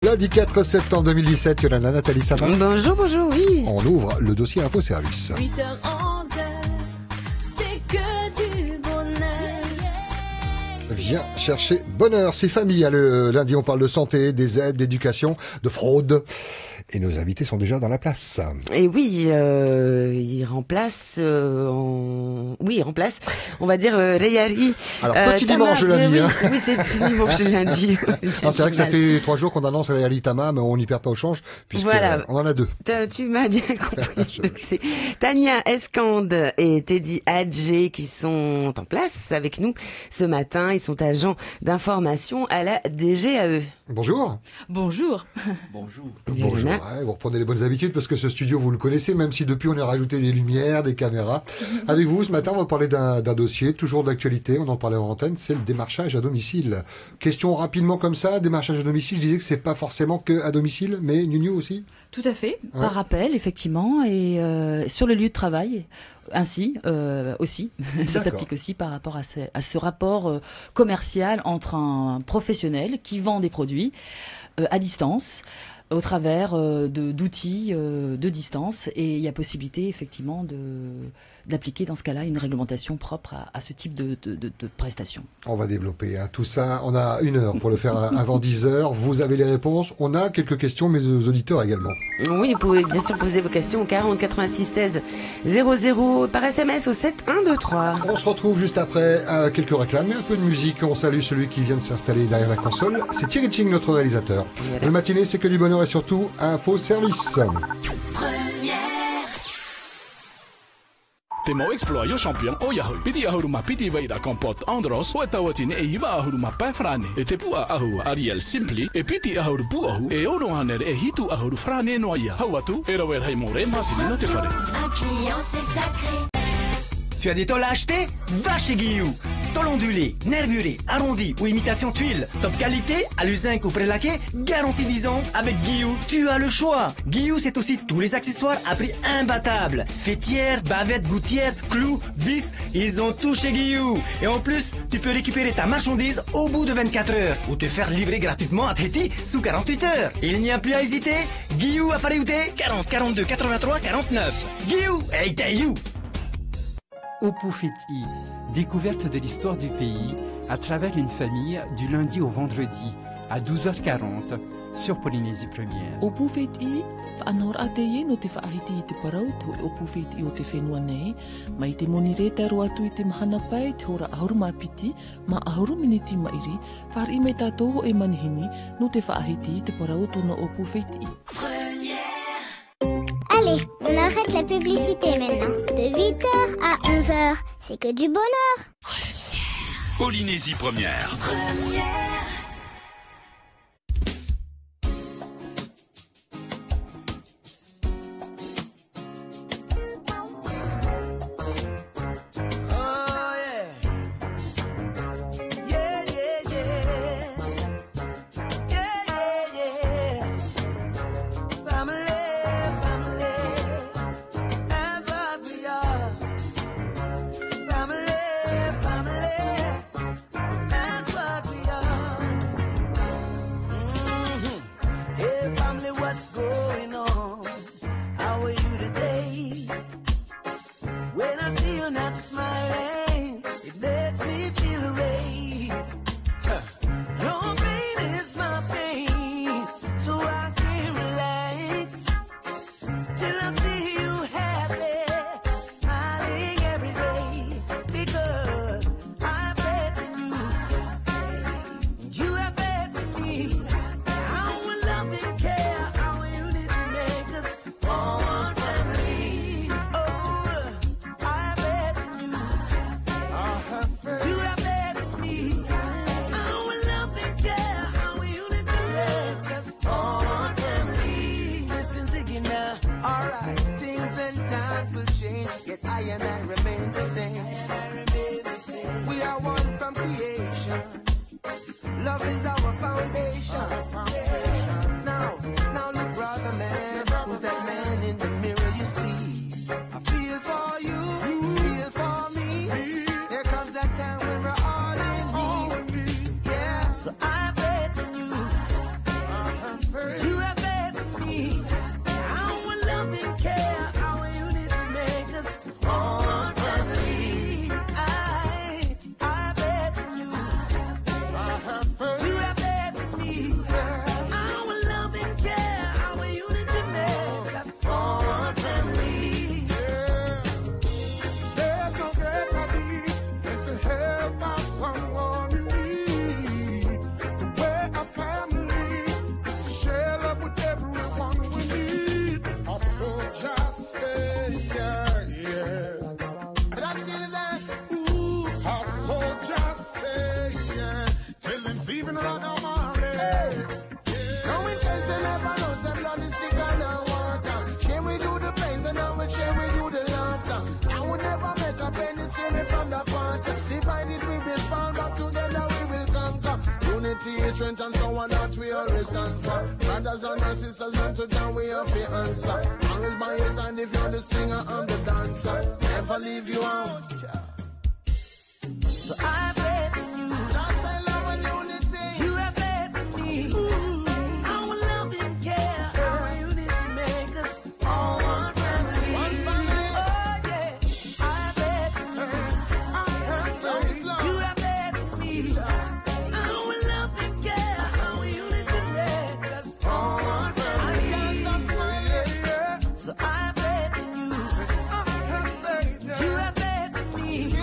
Lundi 4 septembre 2017, Yolanda, Nathalie, ça va? Bonjour, oui. On ouvre le dossier Info Service. 8h-11h, c'est que du bonheur. Viens chercher bonheur, c'est familial. Le lundi, on parle de santé, des aides, d'éducation, de fraude. Et nos invités sont déjà dans la place. Et oui, il remplace, il remplace, on va dire, Rayari. Alors, petit dimanche le lundi. Oui, c'est petit dimanche le lundi. Non, c'est vrai que ça fait 3 jours qu'on annonce Rayari Tama, mais on n'y perd pas au change, puisque voilà. On en a 2. Tu m'as bien compris. Donc, c'est Tania Escande et Teddy Hadjé qui sont en place avec nous ce matin. Ils sont agents d'information à la DGAE. Bonjour. Bonjour. Bonjour. Ouais, vous reprenez les bonnes habitudes parce que ce studio, vous le connaissez, même si depuis on a rajouté des lumières, des caméras. Avec vous, ce matin, on va parler d'un dossier, toujours d'actualité, on en parlait en antenne, c'est le démarchage à domicile. Question rapidement comme ça, démarchage à domicile, je disais que c'est pas forcément que à domicile, mais Niu aussi. Tout à fait, Ouais. par appel, effectivement, et sur le lieu de travail. Ainsi, aussi, ça s'applique aussi par rapport à ce rapport commercial entre un professionnel qui vend des produits à distance, au travers d'outils de distance, et il y a possibilité effectivement d'appliquer dans ce cas-là une réglementation propre à ce type de prestations. On va développer tout ça. On a 1 heure pour le faire avant 10 heures. Vous avez les réponses. On a quelques questions, mais aux auditeurs également. Oui, vous pouvez bien sûr poser vos questions au 40 86 16 00 par SMS au 7 1 2 3. On se retrouve juste après quelques réclames et un peu de musique. On salue celui qui vient de s'installer derrière la console. C'est Thierry Ching, notre réalisateur. Voilà. Le matinée, c'est que du bonheur et surtout Info Service. Te mau explore yo champion o yahu. Piti ahuruma piti vaida kompot andros o tawatine e hiva ahuruma pafrane. E te pua ahu Ariel Simply e piti ahuru puahu e ono haner e hitu ahuru frane no ia. Hawatu e rawer hai more matini no te fare. Un client, c'est sacré. Tu as des tôles à acheter? Va chez Guillou. Tôle ondulée, nervurée, arrondie ou imitation tuile. Top qualité, à l'usinc ou prélaqué, garantie 10 ans. Avec Guillou, tu as le choix. Guillou, c'est aussi tous les accessoires à prix imbattable. Fêtières, bavettes, gouttières, clous, vis, ils ont tout chez Guillou. Et en plus, tu peux récupérer ta marchandise au bout de 24 heures ou te faire livrer gratuitement à Tahiti sous 48 heures. Il n'y a plus à hésiter. Guillou à Faraouté, 40 42 83 49. Guillou, hey, t'es you. Opufeti, découverte de l'histoire du pays à travers une famille du lundi au vendredi à 12h40 sur Polynésie Première. O pūwheti, whaanor ate ie no te whaahiti I te parau, te o pūwheti o te whenua nei, mai te moni reta ro atu I te mahana pai, te ora ahuru mapiti, ma ahuru miniti mairi, whaari me tātou e manihini, no te whaahiti I te parau tona o pūwheti. Allez, on arrête la publicité maintenant. De 8h à 11h, c'est que du bonheur. Polynésie Première. Family, family, that's what we are. me from the part. Divided we will fall, but together we will conquer. Unity is strength and so on that we always stand for. Brothers and our sisters, learn to down we have the answer. Always by your side if you're the singer and the dancer. Never leave you out. So I bet you. Lost I love and unity. You have bet me. Our love and care. Our unity make us all one family. One family. Oh yeah. I bet you. You have bet me. Our love and care. Our unity make us all one family. I can't stop smiling. So I bet you. You have bet me.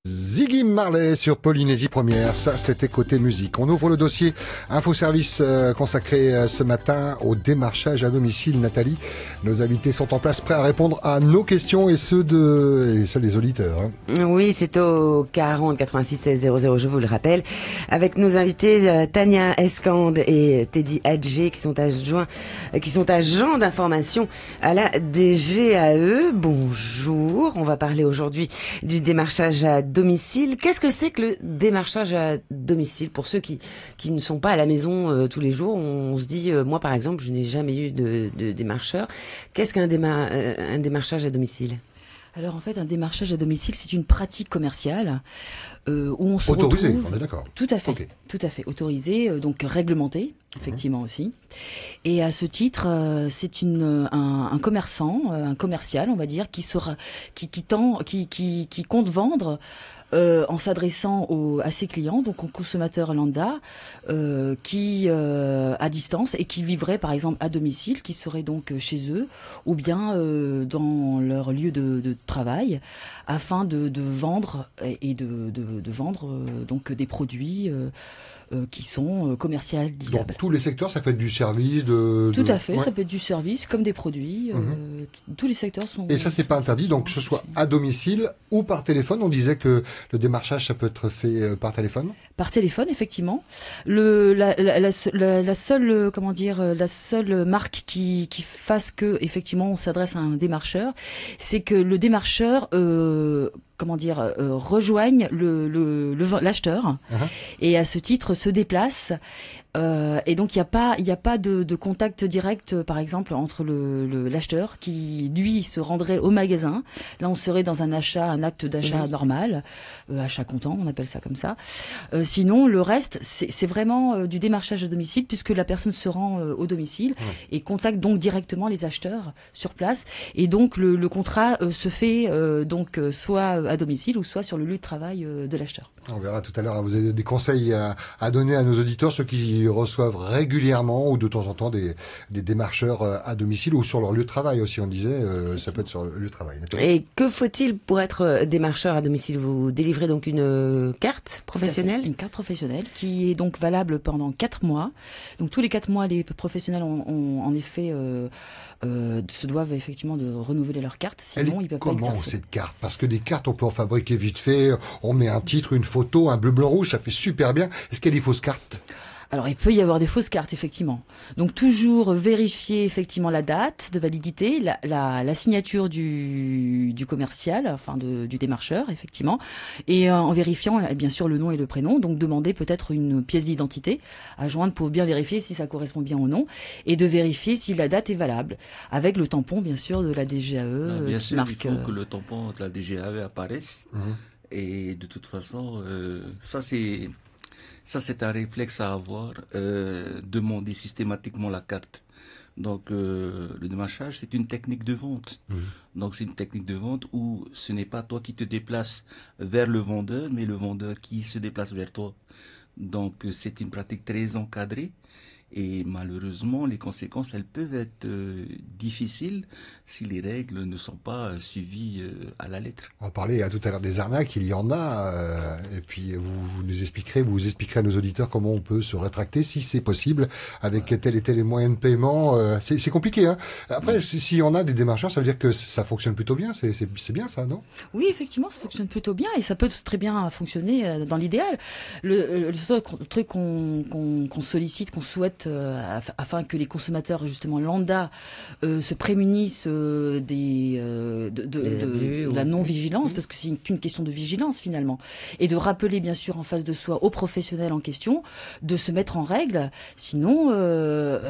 Ziggy Marley sur Polynésie Première, ça c'était côté musique. On ouvre le dossier Infoservice consacré ce matin au démarchage à domicile. Nathalie, nos invités sont en place prêts à répondre à nos questions et ceux des auditeurs. Hein. Oui, c'est au 40 86 16 00, je vous le rappelle, avec nos invités Tania Escande et Teddy Hadjé qui sont agents d'information à la DGAE. Bonjour, on va parler aujourd'hui du démarchage à domicile. Qu'est-ce que c'est que le démarchage à domicile? Pour ceux qui ne sont pas à la maison tous les jours, on se dit, moi par exemple, je n'ai jamais eu de démarcheur. Qu'est-ce qu'un un démarchage à domicile? Alors en fait, un démarchage à domicile, c'est une pratique commerciale où on se autorisé, retrouve... on est d'accord. Tout à fait, okay. Tout à fait, autorisé, donc réglementé, effectivement aussi. Et à ce titre, c'est un commerçant, un commercial, on va dire, qui compte vendre en s'adressant à ses clients, donc aux consommateurs lambda, qui à distance et qui vivraient par exemple à domicile, qui seraient donc chez eux ou bien dans leur lieu de travail, afin de vendre et de vendre donc des produits qui sont commercialisables. Dans tous les secteurs, ça peut être du service, Tout à fait, ouais. Ça peut être du service comme des produits. Tous les secteurs sont... Et ça, ce n'est pas interdit, donc que ce soit à domicile ou par téléphone. On disait que le démarchage, ça peut être fait par téléphone. Par téléphone, effectivement. La seule, comment dire, la seule marque qui fasse que, effectivement, on s'adresse à un démarcheur, c'est que le démarcheur, rejoigne l'acheteur et à ce titre se déplace. Et donc il n'y a pas de contact direct, par exemple, entre l'acheteur qui lui se rendrait au magasin. Là, on serait dans un acte d'achat normal, achat comptant, on appelle ça comme ça. Sinon, le reste, c'est vraiment du démarchage à domicile, puisque la personne se rend au domicile et contacte donc directement les acheteurs sur place. Et donc le contrat se fait donc soit à domicile ou soit sur le lieu de travail de l'acheteur. On verra tout à l'heure. Vous avez des conseils à donner à nos auditeurs, ceux qui reçoivent régulièrement ou de temps en temps des démarcheurs à domicile ou sur leur lieu de travail aussi. On disait, ça peut être sur le lieu de travail. Et que faut-il pour être démarcheur à domicile? Vous délivrez donc une carte professionnelle? Une carte professionnelle qui est donc valable pendant 4 mois. Donc tous les 4 mois, les professionnels ont en effet se doivent effectivement de renouveler leur carte. Sinon, ils peuvent pas exercer. Comment cette carte? Parce que des cartes, on peut en fabriquer vite fait. On met un titre, une photo, un bleu, blanc, rouge, ça fait super bien. Est-ce qu'il y a des fausses cartes? Alors, il peut y avoir des fausses cartes, effectivement. Donc, toujours vérifier effectivement la date de validité, la signature du commercial, enfin du démarcheur, effectivement, et en vérifiant bien sûr le nom et le prénom. Donc, demander peut-être une pièce d'identité à joindre pour bien vérifier si ça correspond bien au nom, et de vérifier si la date est valable, avec le tampon bien sûr de la DGAE. Bien sûr, il faut que le tampon de la DGAE apparaisse. Et de toute façon, ça c'est un réflexe à avoir, demander systématiquement la carte. Donc le démarchage, c'est une technique de vente. Donc c'est une technique de vente où ce n'est pas toi qui te déplaces vers le vendeur, mais le vendeur qui se déplace vers toi. Donc c'est une pratique très encadrée Et malheureusement, les conséquences, elles peuvent être difficiles si les règles ne sont pas suivies à la lettre. On parlait tout à l'heure des arnaques, il y en a, et puis vous expliquerez à nos auditeurs comment on peut se rétracter si c'est possible avec tel et tel moyen de paiement. C'est compliqué, hein. Après, s'il y en a des démarcheurs, ça veut dire que ça fonctionne plutôt bien. C'est bien ça, non? Oui, effectivement, ça fonctionne plutôt bien et ça peut très bien fonctionner dans l'idéal. Le seul truc qu'on sollicite, qu'on souhaite afin que les consommateurs justement lambda se prémunissent de la non-vigilance, parce que c'est qu'une question de vigilance finalement, et de rappeler bien sûr en face de soi aux professionnels en question de se mettre en règle, sinon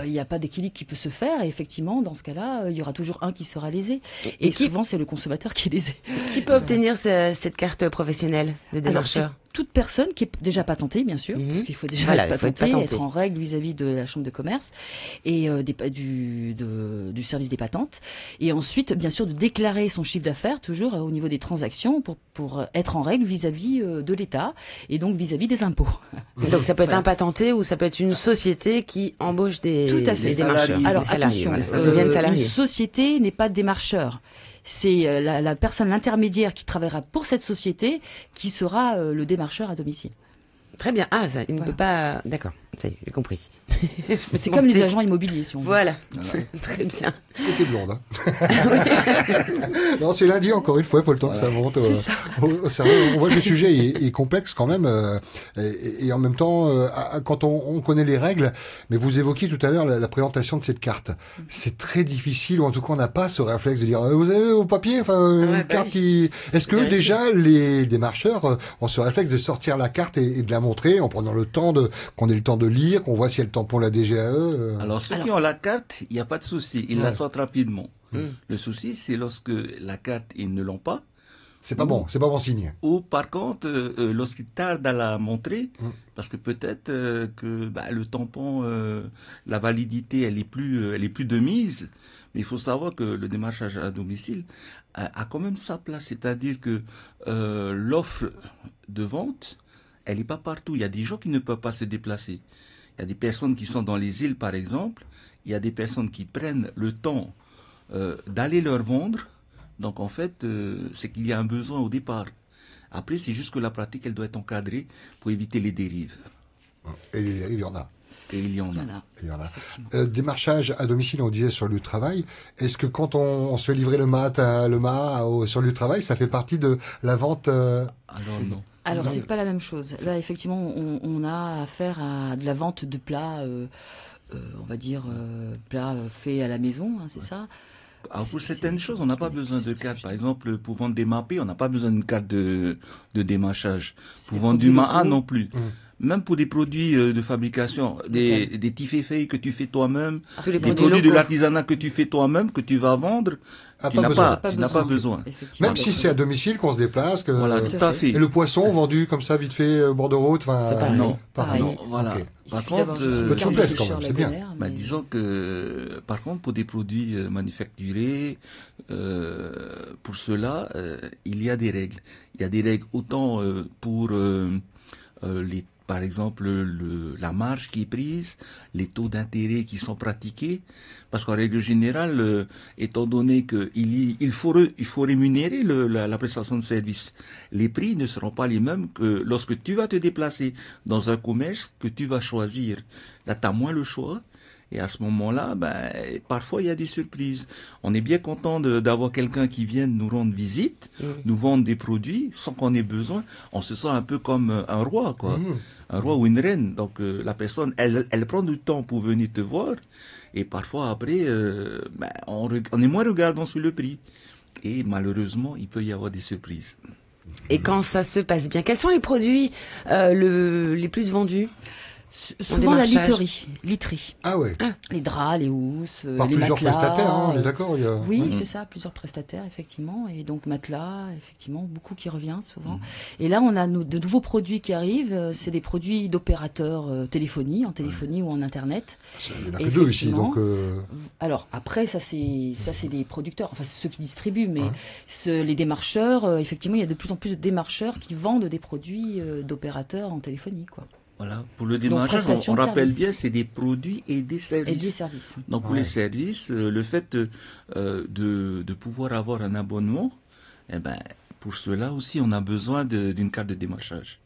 il n'y a pas d'équilibre qui peut se faire, et effectivement dans ce cas-là il y aura toujours un qui sera lésé, et souvent c'est le consommateur qui est lésé. Qui peut obtenir cette carte professionnelle de démarcheur? Toute personne qui est déjà patentée, bien sûr, parce qu'il faut déjà être patenté, être en règle vis-à-vis de la Chambre de commerce et du service des patentes. Et ensuite, bien sûr, de déclarer son chiffre d'affaires, toujours au niveau des transactions, pour être en règle vis-à-vis de l'État et donc vis-à-vis des impôts. Donc ça peut être un patenté ou ça peut être une société qui embauche des démarcheurs. Alors attention, une société n'est pas démarcheur. C'est la personne, l'intermédiaire qui travaillera pour cette société qui sera le démarcheur à domicile. Très bien. Ah, ça, il ne peut pas... D'accord, ça y est, j'ai compris. C'est comme les agents immobiliers, si on veut. Voilà, très bien. T'es blonde, hein. Non, c'est lundi, encore une fois, il faut le temps que ça monte au cerveau. On voit que le sujet est complexe quand même, et en même temps, quand on connaît les règles, mais vous évoquiez tout à l'heure la présentation de cette carte. C'est très difficile, ou en tout cas, on n'a pas ce réflexe de dire, vous avez vos papiers, une carte qui... Est-ce que déjà, les démarcheurs ont ce réflexe de sortir la carte et de la montrer en prenant le temps qu'on ait le temps de lire, qu'on voit si elle tampon la DGAE? Alors, ceux qui ont la carte, il n'y a pas de souci. Ils la sortent rapidement. Le souci, c'est lorsque la carte, ils ne l'ont pas. C'est pas bon signe. Ou par contre, lorsqu'ils tardent à la montrer, parce que peut-être que le tampon, la validité, elle est plus de mise. Mais il faut savoir que le démarchage à domicile a quand même sa place. C'est-à-dire que l'offre de vente, elle n'est pas partout. Il y a des gens qui ne peuvent pas se déplacer. Il y a des personnes qui sont dans les îles, par exemple. Il y a des personnes qui prennent le temps d'aller leur vendre. Donc, en fait, c'est qu'il y a un besoin au départ. Après, c'est juste que la pratique, elle doit être encadrée pour éviter les dérives. Et les dérives, il y en a. Et il y en a. Démarchage à domicile, on disait sur le lieu de travail. Est-ce que quand on se fait livrer le MAT sur le lieu de travail, ça fait partie de la vente Alors non. Alors, c'est pas la même chose. Là, effectivement, on a affaire à de la vente de plats, on va dire, plats faits à la maison, hein, c'est ça. Alors pour certaines choses, on n'a pas besoin de carte. Par exemple, pour vendre des mappés, on n'a pas besoin d'une carte de démarchage. Pour vendre du maha, non plus. Même pour des produits de fabrication, des tiféfeuilles que tu fais toi-même, des produits de l'artisanat que tu fais toi-même, que tu vas vendre, tu n'as pas besoin. Même si c'est à domicile qu'on se déplace. Voilà, tout à fait. Et le poisson vendu comme ça, vite fait, bord de route, non, voilà. Okay. Par contre, quand même, c'est bien. Disons que, par contre, pour des produits manufacturés, pour cela, il y a des règles. Il y a des règles autant pour par exemple, la marge qui est prise, les taux d'intérêt qui sont pratiqués, parce qu'en règle générale, étant donné que il faut rémunérer la prestation de service, les prix ne seront pas les mêmes que lorsque tu vas te déplacer dans un commerce que tu vas choisir. Là, tu as moins le choix. Et à ce moment-là, parfois il y a des surprises. On est bien content d'avoir quelqu'un qui vienne nous rendre visite, nous vendre des produits sans qu'on ait besoin. On se sent un peu comme un roi, quoi. Un roi ou une reine. Donc la personne, elle prend du temps pour venir te voir. Et parfois après, on est moins regardant sur le prix. Et malheureusement, il peut y avoir des surprises. Et quand ça se passe bien, quels sont les produits les plus vendus? Souvent la literie. Ah ouais. Les draps, les housses, par les plusieurs matelas. Prestataires, hein, on est d'accord. Oui, c'est ça, plusieurs prestataires effectivement, et donc matelas, effectivement, beaucoup qui revient souvent. Et là, on a de nouveaux produits qui arrivent. C'est des produits d'opérateurs en téléphonie ou en internet. Il n'y en a que deux ici, donc. Alors après, ça c'est des producteurs, enfin c'est ceux qui distribuent, mais les démarcheurs, effectivement, il y a de plus en plus de démarcheurs qui vendent des produits d'opérateurs en téléphonie, quoi. Voilà, pour le démarchage, on rappelle bien, c'est des produits et des services. Et des services. Donc pour les services, le fait de pouvoir avoir un abonnement, eh ben, pour cela aussi, on a besoin d'une carte de démarchage.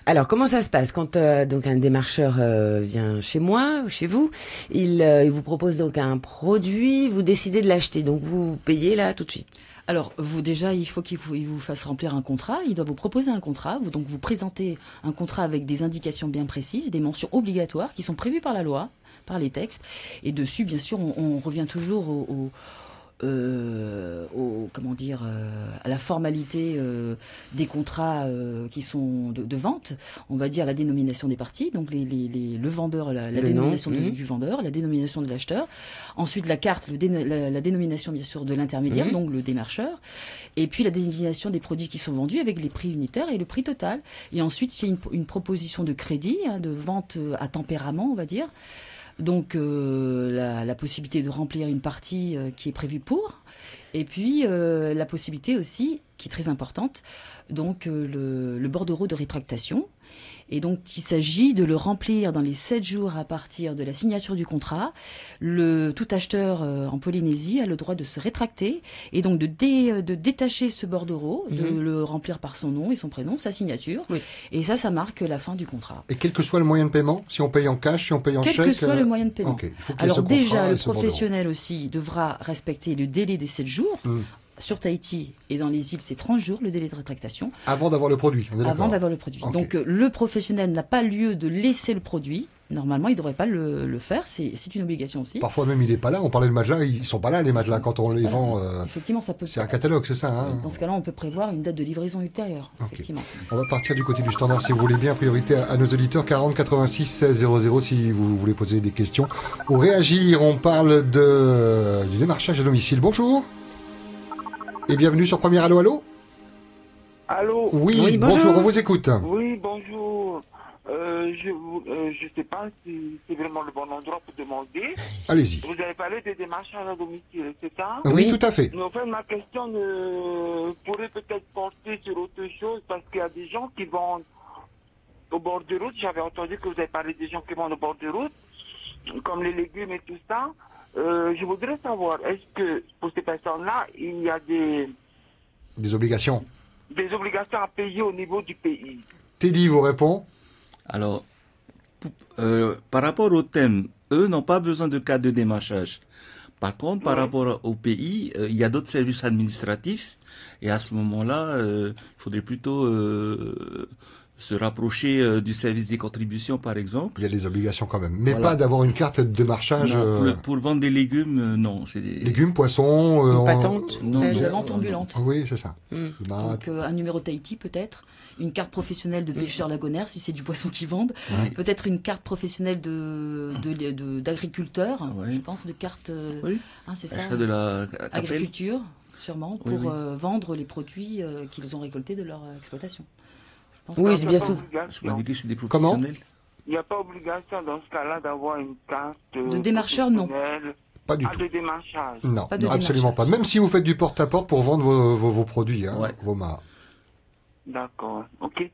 Alors, comment ça se passe quand donc un démarcheur vient chez moi, chez vous, il vous propose donc un produit, vous décidez de l'acheter, donc vous payez là tout de suite. Alors, vous déjà, il faut qu'il vous fasse remplir un contrat. Il doit vous proposer un contrat. Donc, vous présentez un contrat avec des indications bien précises, des mentions obligatoires qui sont prévues par la loi, par les textes. Et dessus, bien sûr, on revient toujours à la formalité des contrats qui sont de vente, on va dire la dénomination des parties, donc le vendeur, la dénomination du vendeur, la dénomination de l'acheteur, ensuite la carte, la dénomination bien sûr de l'intermédiaire, donc le démarcheur, et puis la désignation des produits qui sont vendus avec les prix unitaires et le prix total. Et ensuite, s'il y a une proposition de crédit, de vente à tempérament, on va dire, donc la possibilité de remplir une partie qui est prévue pour, et puis la possibilité aussi, qui est très importante, donc le bordereau de rétractation. Et donc il s'agit de le remplir dans les 7 jours à partir de la signature du contrat. Tout acheteur en Polynésie a le droit de se rétracter et donc de détacher ce bordereau, de le remplir par son nom et son prénom, sa signature. Oui. Et ça marque la fin du contrat. Et quel que soit le moyen de paiement, si on paye en cash, si on paye en chèque... Quel que soit le moyen de paiement. Okay. Alors déjà, le professionnel aussi devra respecter le délai des 7 jours. Sur Tahiti et dans les îles, c'est 30 jours le délai de rétractation. Avant d'avoir le produit. Avant d'avoir le produit. Okay. Donc le professionnel n'a pas lieu de laisser le produit. Normalement, il ne devrait pas le faire. C'est une obligation aussi. Parfois même, il n'est pas là. On parlait de matelas. Ils ne sont pas là, les matelas, quand on les vend. Effectivement, ça peut. C'est un catalogue, c'est ça hein. Dans ce cas-là, on peut prévoir une date de livraison ultérieure. Okay. Effectivement. On va partir du côté du standard, si vous voulez bien. Priorité à nos auditeurs. 40 86 16 00 si vous voulez poser des questions. Ou réagir, on parle du démarchage à domicile. Bonjour. Et bienvenue sur Premier Allô Allô. Allô. Oui, bonjour, on vous écoute. Oui, bonjour. Je sais pas si c'est vraiment le bon endroit pour demander. Allez-y. Vous avez parlé des démarchages à domicile, c'est ça? Oui, tout à fait. Mais en fait, ma question pourrait peut-être porter sur autre chose parce qu'il y a des gens qui vendent au bord de route. J'avais entendu que vous avez parlé des gens qui vendent au bord de route, comme les légumes et tout ça. Je voudrais savoir, est-ce que pour ces personnes-là, il y a des obligations? Des obligations à payer au niveau du pays. Teddy vous répond. Alors, par rapport au thème, eux n'ont pas besoin de carte de démarchage. Par contre, par rapport au pays, il y a d'autres services administratifs. Et à ce moment-là, il faudrait plutôt se rapprocher du service des contributions, par exemple. Il y a des obligations quand même. Mais voilà. Pas d'avoir une carte de démarchage. Non, pour vendre des légumes, non. C'est des... Légumes, poissons... Une patente, vente ambulante. Oui, c'est ça. Donc un numéro Tahiti peut-être, une carte professionnelle de pêcheur lagonaire si c'est du poisson qu'ils vendent, peut-être une carte professionnelle d'agriculteur, je pense, de carte... c'est ça, de la agriculture, sûrement, pour vendre les produits qu'ils ont récoltés de leur exploitation. Oui, c'est bien souvent. Comment? Il n'y a pas obligation dans ce cas-là d'avoir une carte de démarcheur, non. Pas du tout. De démarchage. Non, absolument pas. Même si vous faites du porte-à-porte pour vendre vos produits, vos mares. D'accord, ok.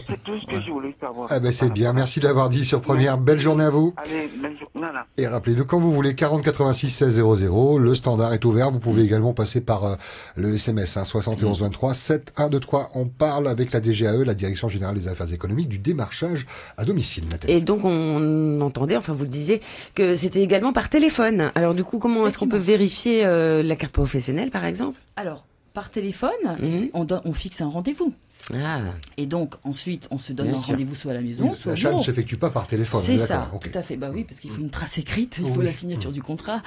C'est tout ce que je voulais savoir. C'est bien, merci de l'avoir dit sur Première. Belle journée à vous. Allez, belle journée. Et rappelez-le quand vous voulez, 40 86 16 00. Le standard est ouvert. Vous pouvez également passer par le SMS 71 23 7 1 2 3. On parle avec la DGAE, la Direction Générale des Affaires Économiques, du démarchage à domicile, Nathalie. Et donc on entendait, enfin vous le disiez, que c'était également par téléphone. Alors du coup, comment est-ce qu'on peut vérifier la carte professionnelle, par exemple? Alors, par téléphone, on fixe un rendez-vous. Et donc ensuite on se donne un rendez-vous soit à la maison, soit l'achat ne s'effectue pas par téléphone. C'est ça, tout à fait. Oui, parce qu'il faut une trace écrite, il faut la signature du contrat,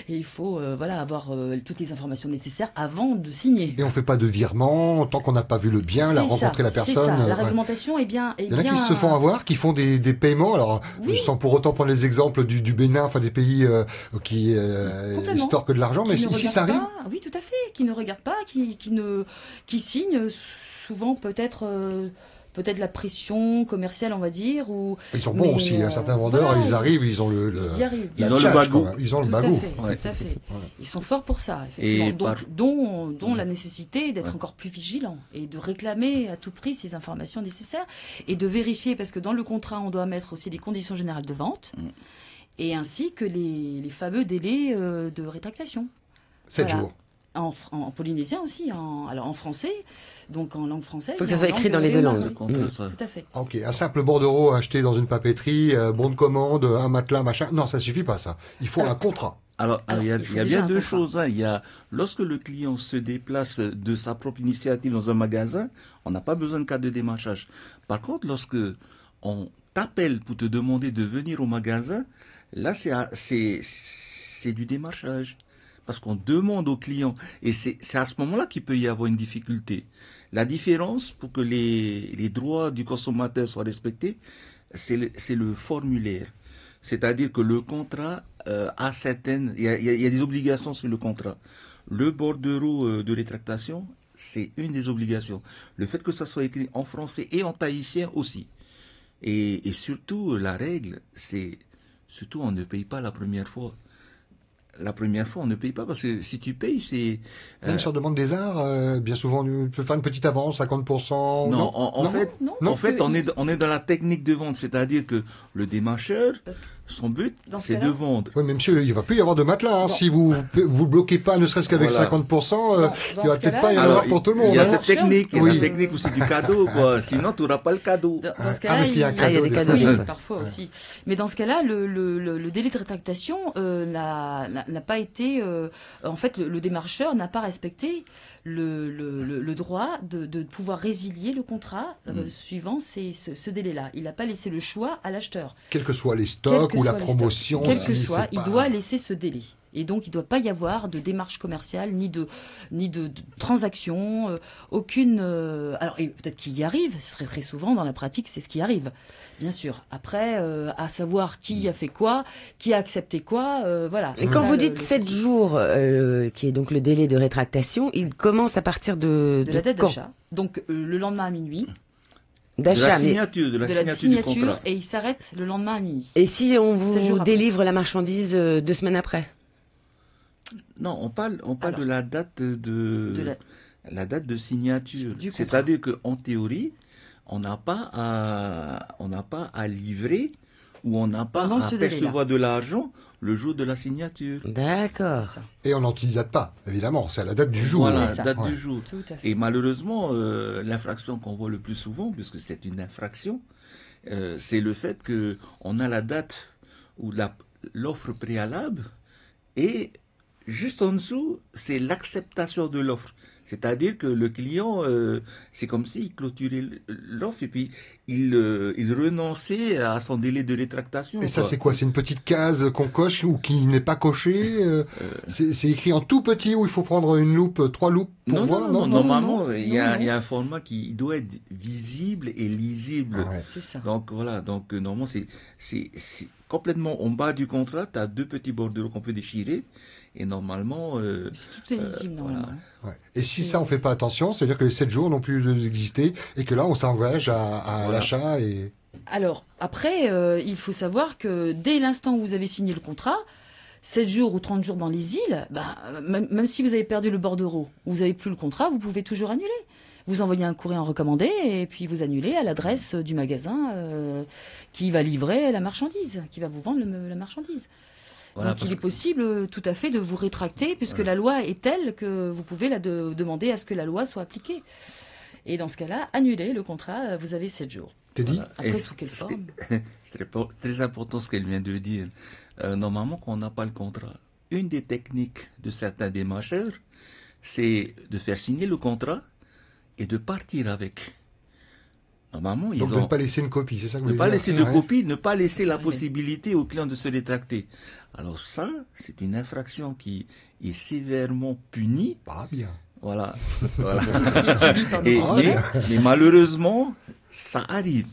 et il faut avoir toutes les informations nécessaires avant de signer. Et on fait pas de virement tant qu'on n'a pas vu le bien, rencontré la personne. C'est ça. La réglementation est bien. Il y en a qui se font avoir, qui font des paiements. Alors sans pour autant prendre les exemples du Bénin, enfin des pays qui storquent de l'argent, mais ici ça arrive. Oui, tout à fait. Qui ne regardent pas, qui signent. Souvent peut-être peut-être la pression commerciale, on va dire. Ou, ils sont bons aussi, certains vendeurs, voilà, ils arrivent, ils ont ils y arrivent. Ils ont le bagou. Ils ont le Tout bagou. à fait. Ils sont forts pour ça, effectivement. Et dont la nécessité d'être encore plus vigilant et de réclamer à tout prix ces informations nécessaires et de vérifier, parce que dans le contrat, on doit mettre aussi les conditions générales de vente et ainsi que les fameux délais de rétractation. 7 jours. En polynésien aussi, alors en français, donc en langue française. Il faut que ça soit écrit dans les deux langues. Tout à fait. Ok, un simple bordereau acheté dans une papeterie, bon de commande, un matelas, machin. Non, ça suffit pas ça. Il faut un contrat. Alors, il y a bien deux choses. Il y a, lorsque le client se déplace de sa propre initiative dans un magasin, on n'a pas besoin de carte de démarchage. Par contre, lorsque on t'appelle pour te demander de venir au magasin, là, c'est du démarchage. Parce qu'on demande au client, et c'est à ce moment-là qu'il peut y avoir une difficulté. La différence pour que les droits du consommateur soient respectés, c'est le formulaire. C'est-à-dire que le contrat a certaines, il y a des obligations sur le contrat. Le bordereau de rétractation, c'est une des obligations. Le fait que ça soit écrit en français et en tahitien aussi. Et surtout, la règle, c'est surtout on ne paye pas la première fois. La première fois, on ne paye pas parce que si tu payes, c'est... Même sur demande des arts, bien souvent, on peut faire une petite avance, 50%. Non, en fait, on est dans la technique de vente, c'est-à-dire que le démarcheur, son but, c'est de vendre. Oui, mais monsieur, il va plus y avoir de matelas. Hein. Si vous bloquez pas, ne serait-ce qu'avec 50%, il va peut-être pas y en avoir pour tout le monde. Il y a cette technique, la technique où c'est du cadeau, quoi. Sinon, tu n'auras pas le cadeau. Dans ce cas-là, parce qu'il y a un cadeau. Il y a des cadeaux, parfois aussi. Mais dans ce cas-là, le délai de rétractation n'a pas été... en fait, le démarcheur n'a pas respecté le droit de pouvoir résilier le contrat suivant ce délai-là. Il n'a pas laissé le choix à l'acheteur. Quels que soient les stocks ou la promotion. Quel que soit, il doit laisser ce délai. Et donc, il ne doit pas y avoir de démarche commerciale, ni de transaction, aucune... alors, peut-être qu'il y arrive, très, très souvent, dans la pratique, c'est ce qui arrive, bien sûr. Après, à savoir qui a fait quoi, qui a accepté quoi, voilà. Et quand vous dites 7 jours, qui est donc le délai de rétractation, il commence à partir de la date quand d'achat. Donc, le lendemain à minuit. D'achat, de la signature du contrat. Et il s'arrête le lendemain à minuit. Et si on vous délivre la marchandise 2 semaines après? Non, on parle de la date la date de signature. C'est-à-dire qu'en théorie, on n'a pas à livrer ou on n'a pas à percevoir de l'argent le jour de la signature. D'accord. Et on n'antidate pas, évidemment. C'est à la date du jour. Voilà, la date du jour. Et malheureusement, l'infraction qu'on voit le plus souvent, puisque c'est une infraction, c'est le fait qu'on a la date ou l'offre préalable et juste en dessous, c'est l'acceptation de l'offre. C'est-à-dire que le client, c'est comme s'il clôturait l'offre et puis il renonçait à son délai de rétractation. Et ça, c'est quoi? C'est une petite case qu'on coche ou qui n'est pas cochée? C'est écrit en tout petit où il faut prendre une loupe, 3 loupes pour voir? Non, normalement, il y a un format qui doit être visible et lisible. Ouais. C'est ça. Donc voilà, normalement, c'est complètement en bas du contrat, tu as 2 petits bordereaux qu'on peut déchirer. Et normalement... tout est lisible, normalement. Voilà. Ouais. Et si ça, on fait pas attention, c'est-à-dire que les 7 jours n'ont plus d'exister et que là, on s'engage à l'achat et... Alors, après, il faut savoir que dès l'instant où vous avez signé le contrat, 7 jours ou 30 jours dans les îles, même si vous avez perdu le bordereau, vous n'avez plus le contrat, vous pouvez toujours annuler. Vous envoyez un courrier en recommandé et puis vous annulez à l'adresse du magasin qui va livrer la marchandise, qui va vous vendre la marchandise. Voilà, donc il est possible tout à fait de vous rétracter puisque la loi est telle que vous pouvez demander à ce que la loi soit appliquée. Et dans ce cas-là, annuler le contrat, vous avez 7 jours. T'es dit Après, sous quelle forme? C'est très important ce qu'elle vient de dire. Normalement, quand on n'a pas le contrat, une des techniques de certains démarcheurs, c'est de faire signer le contrat et de partir avec. Normalement, donc de ne pas laisser une copie, c'est ça que vous voulez dire? Ne pas laisser de copie, ne pas laisser la Oui. possibilité au client de se rétracter. Alors ça, c'est une infraction qui est sévèrement punie. Pas bien. Voilà. Mais malheureusement, ça arrive.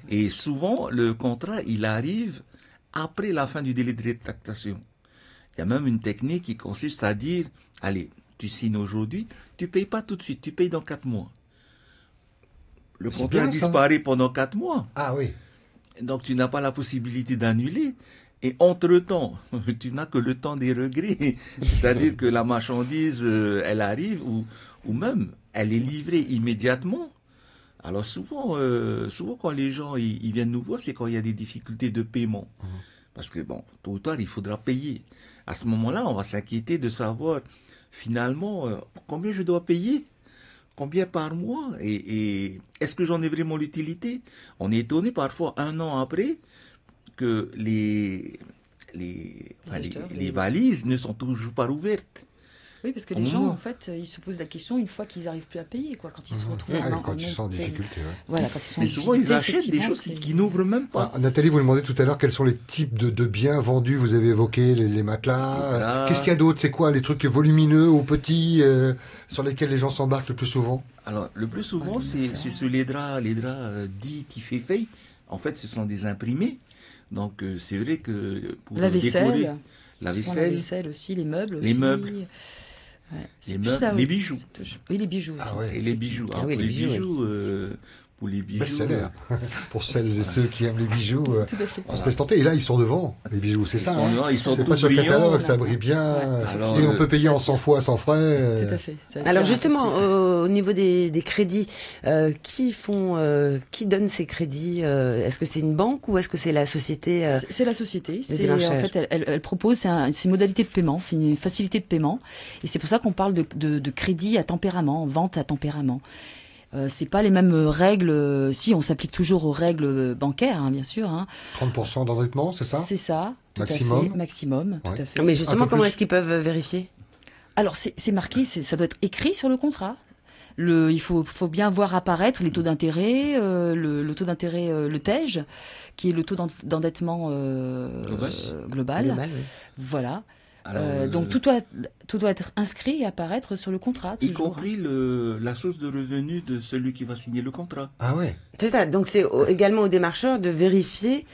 Et souvent, le contrat, il arrive après la fin du délai de rétractation. Il y a même une technique qui consiste à dire, allez, tu signes aujourd'hui, tu payes pas tout de suite, tu payes dans 4 mois. Le C'est contrat bien, ça. disparaît pendant 4 mois. Ah oui. Donc tu n'as pas la possibilité d'annuler. Et entre-temps, tu n'as que le temps des regrets. C'est-à-dire que la marchandise, elle arrive ou même elle est livrée immédiatement. Alors souvent quand les gens ils viennent nous voir, c'est quand il y a des difficultés de paiement. Parce que bon, tôt ou tard, il faudra payer. À ce moment-là, on va s'inquiéter de savoir finalement combien je dois payer. Combien par mois et est-ce que j'en ai vraiment l'utilité? On est étonné parfois 1 an après que les valises ne sont toujours pas ouvertes. Oui, parce que les gens, en fait, ils se posent la question une fois qu'ils n'arrivent plus à payer, quoi, quand ils se retrouvent quand ils sont en difficulté. Voilà, quand ils sont Mais souvent, ils achètent des choses qui n'ouvrent même pas. Ah, Nathalie, vous demandez tout à l'heure quels sont les types de biens vendus. Vous avez évoqué les matelas. Qu'est-ce qu'il y a d'autre? C'est quoi les trucs volumineux ou petits sur lesquels les gens s'embarquent le plus souvent? Alors, le plus souvent, c'est sur les draps dits Tifefei. En fait, ce sont des imprimés. Donc, c'est vrai que pour la vaisselle, décorer, la vaisselle aussi, les meubles aussi. Les meubles. Ouais. Les meubles, les bijoux. Oui, les bijoux aussi. Ah ouais, et les bijoux. Ah oui, les bijoux. Pour les bijoux. Best-seller. Pour celles et ceux qui aiment les bijoux, on se laisse tenter. Et là, ils sont devant, les bijoux, c'est ça. Ils sont c'est pas sur le catalogue, ça brille bien. Ouais. Alors, et on peut payer en 100 fois sans frais. Tout à fait. Alors justement, au niveau des crédits, qui donne ces crédits? Est-ce que c'est une banque ou est-ce que c'est la société? C'est la société. En fait, elle propose c'est une modalité de paiement, c'est une facilité de paiement. Et c'est pour ça qu'on parle de crédit à tempérament, vente à tempérament. C'est pas les mêmes règles. Si on s'applique toujours aux règles bancaires, hein, bien sûr. Hein. 30% d'endettement, c'est ça? C'est ça. Maximum. Maximum, tout à fait. Mais justement, comment est-ce qu'ils peuvent vérifier? Alors c'est marqué, ça doit être écrit sur le contrat. Il faut bien voir apparaître les taux d'intérêt, le taux d'intérêt, le TEJ, qui est le taux d'endettement global. Oui. Voilà. Alors, donc tout doit être inscrit et apparaître sur le contrat. Y compris la source de revenus de celui qui va signer le contrat. Ah ouais. C'est ça. Donc c'est également aux démarcheurs de vérifier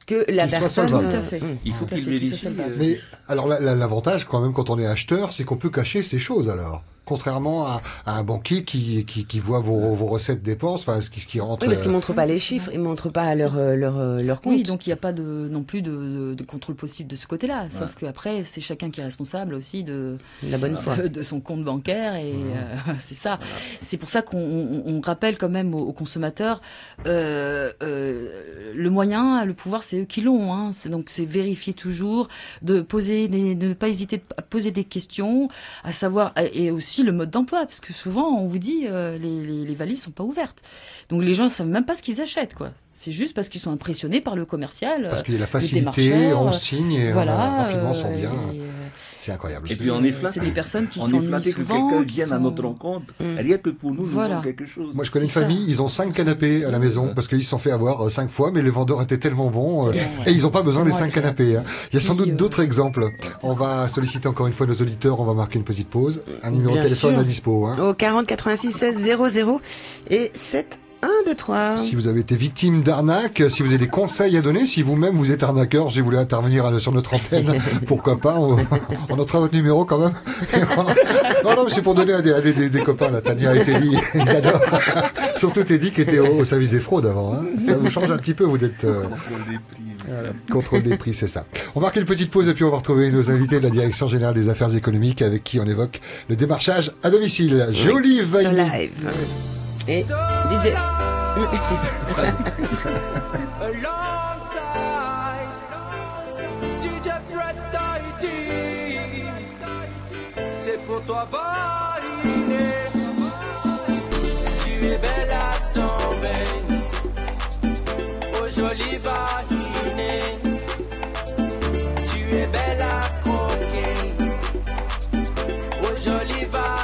que la personne. Tout à fait. Il faut qu'il vérifie. Mais alors l'avantage quand même quand on est acheteur, c'est qu'on peut cacher ces choses alors. Contrairement à un banquier qui voit vos recettes dépenses, enfin ce qui rentre. Oui, parce qu'ils montrent pas les chiffres, ils montrent pas leur compte. Oui, donc il n'y a pas non plus de contrôle possible de ce côté-là. Ouais. Sauf qu'après, c'est chacun qui est responsable aussi de la bonne foi de son compte bancaire et c'est ça. Voilà. C'est pour ça qu'on rappelle quand même aux consommateurs le moyen, le pouvoir, c'est eux qui l'ont. Hein. Donc c'est vérifier toujours, de ne pas hésiter à poser des questions, à savoir et aussi le mode d'emploi, parce que souvent on vous dit les valises sont pas ouvertes, donc les gens ne savent même pas ce qu'ils achètent, quoi. C'est juste parce qu'ils sont impressionnés par le commercial. Parce qu'il y a la facilité, on signe et voilà, rapidement s'en vient. C'est incroyable. Et puis on est flatté. C'est des personnes qui sont flatté que quelqu'un vienne à notre rencontre, rien que pour nous vendre quelque chose. Moi je connais une famille, ils ont 5 canapés à la maison parce qu'ils se sont fait avoir 5 fois, mais les vendeurs étaient tellement bons et ils n'ont pas besoin des 5 canapés. Hein. Il y a sans doute d'autres exemples. On va solliciter encore une fois nos auditeurs, on va marquer une petite pause. Un numéro de téléphone à dispo. Hein. Au 40 86 16 00 et 7 1, 2, 3. Si vous avez été victime d'arnaque, si vous avez des conseils à donner, si vous-même vous êtes arnaqueur, si vous voulez intervenir sur notre antenne, pourquoi pas, on notera votre numéro quand même. Non, mais c'est pour donner à des copains, là, Tania et Teddy, ils adorent. Surtout Teddy qui était au service des fraudes avant. Hein. Ça vous change un petit peu, vous êtes... Contrôle des prix. Voilà, contrôle des prix, c'est ça. On marque une petite pause et puis on va retrouver nos invités de la Direction Générale des Affaires Économiques avec qui on évoque le démarchage à domicile. Jolie Vanille. Et DJ. C'est pour toi, Valine. Tu es belle à tomber. Oh, jolie Valine. Tu es belle à croquer. Oh, jolie Valine.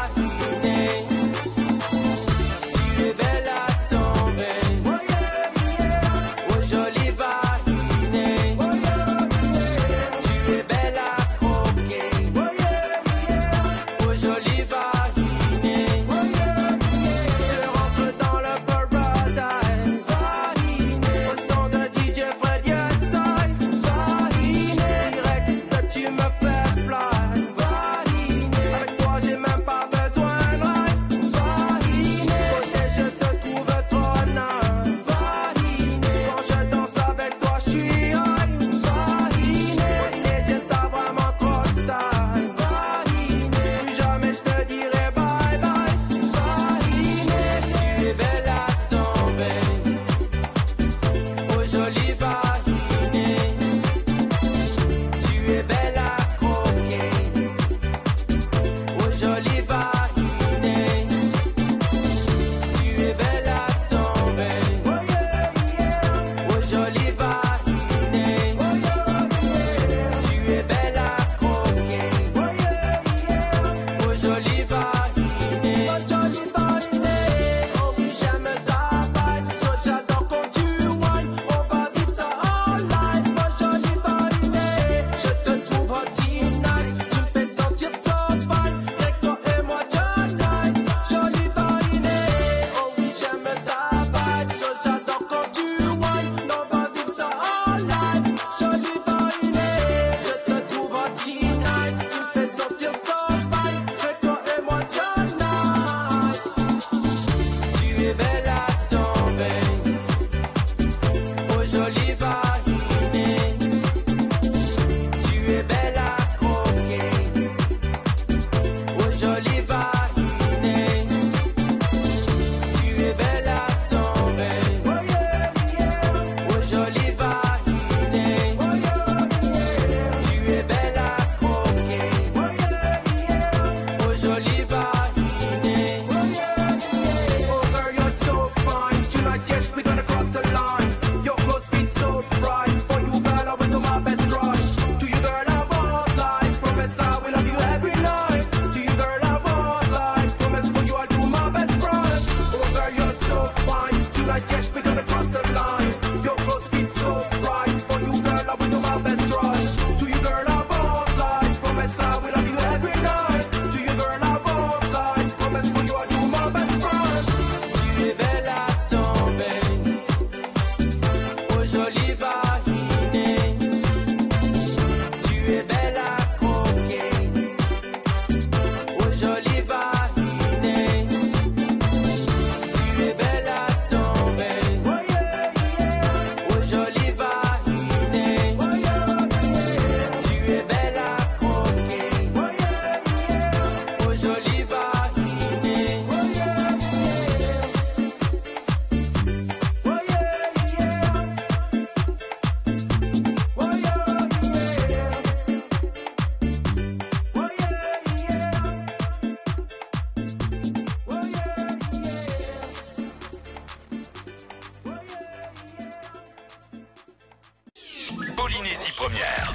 Polynésie Première.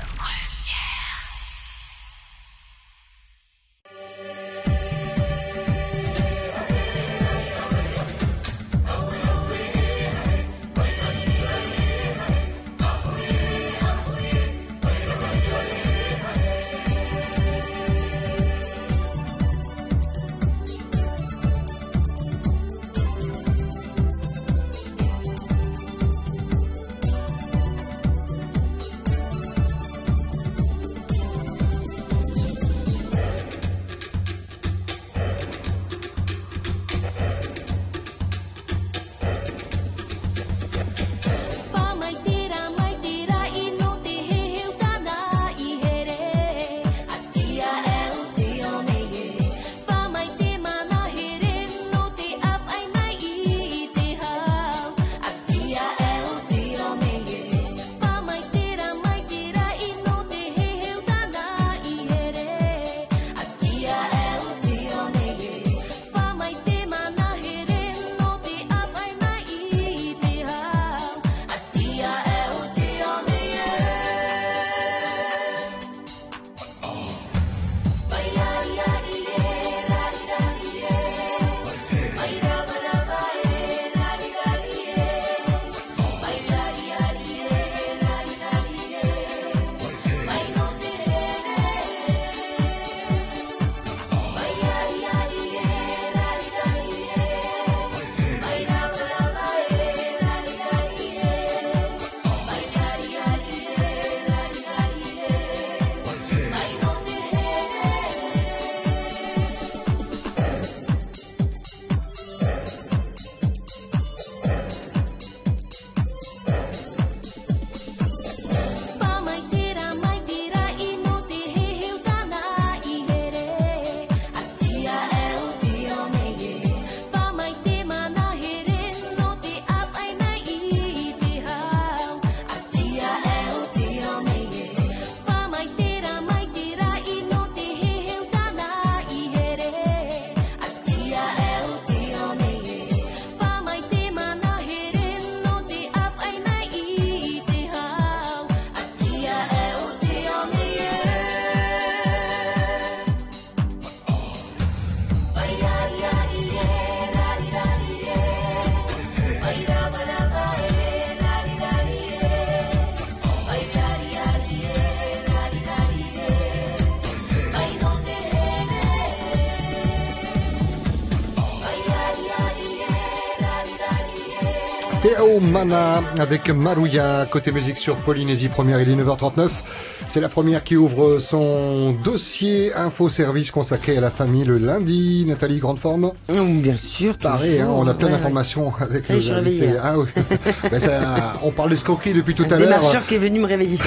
Teo Mana avec Maruya, côté musique sur Polynésie Première, il est 9h39. C'est la première qui ouvre son dossier info-service consacré à la famille le lundi. Nathalie, grande forme? Bien sûr, pareil, on a plein d'informations avec les invités. Ah oui. On parle d'escroquerie depuis tout à l'heure. Démarcheur qui est venu me réveiller.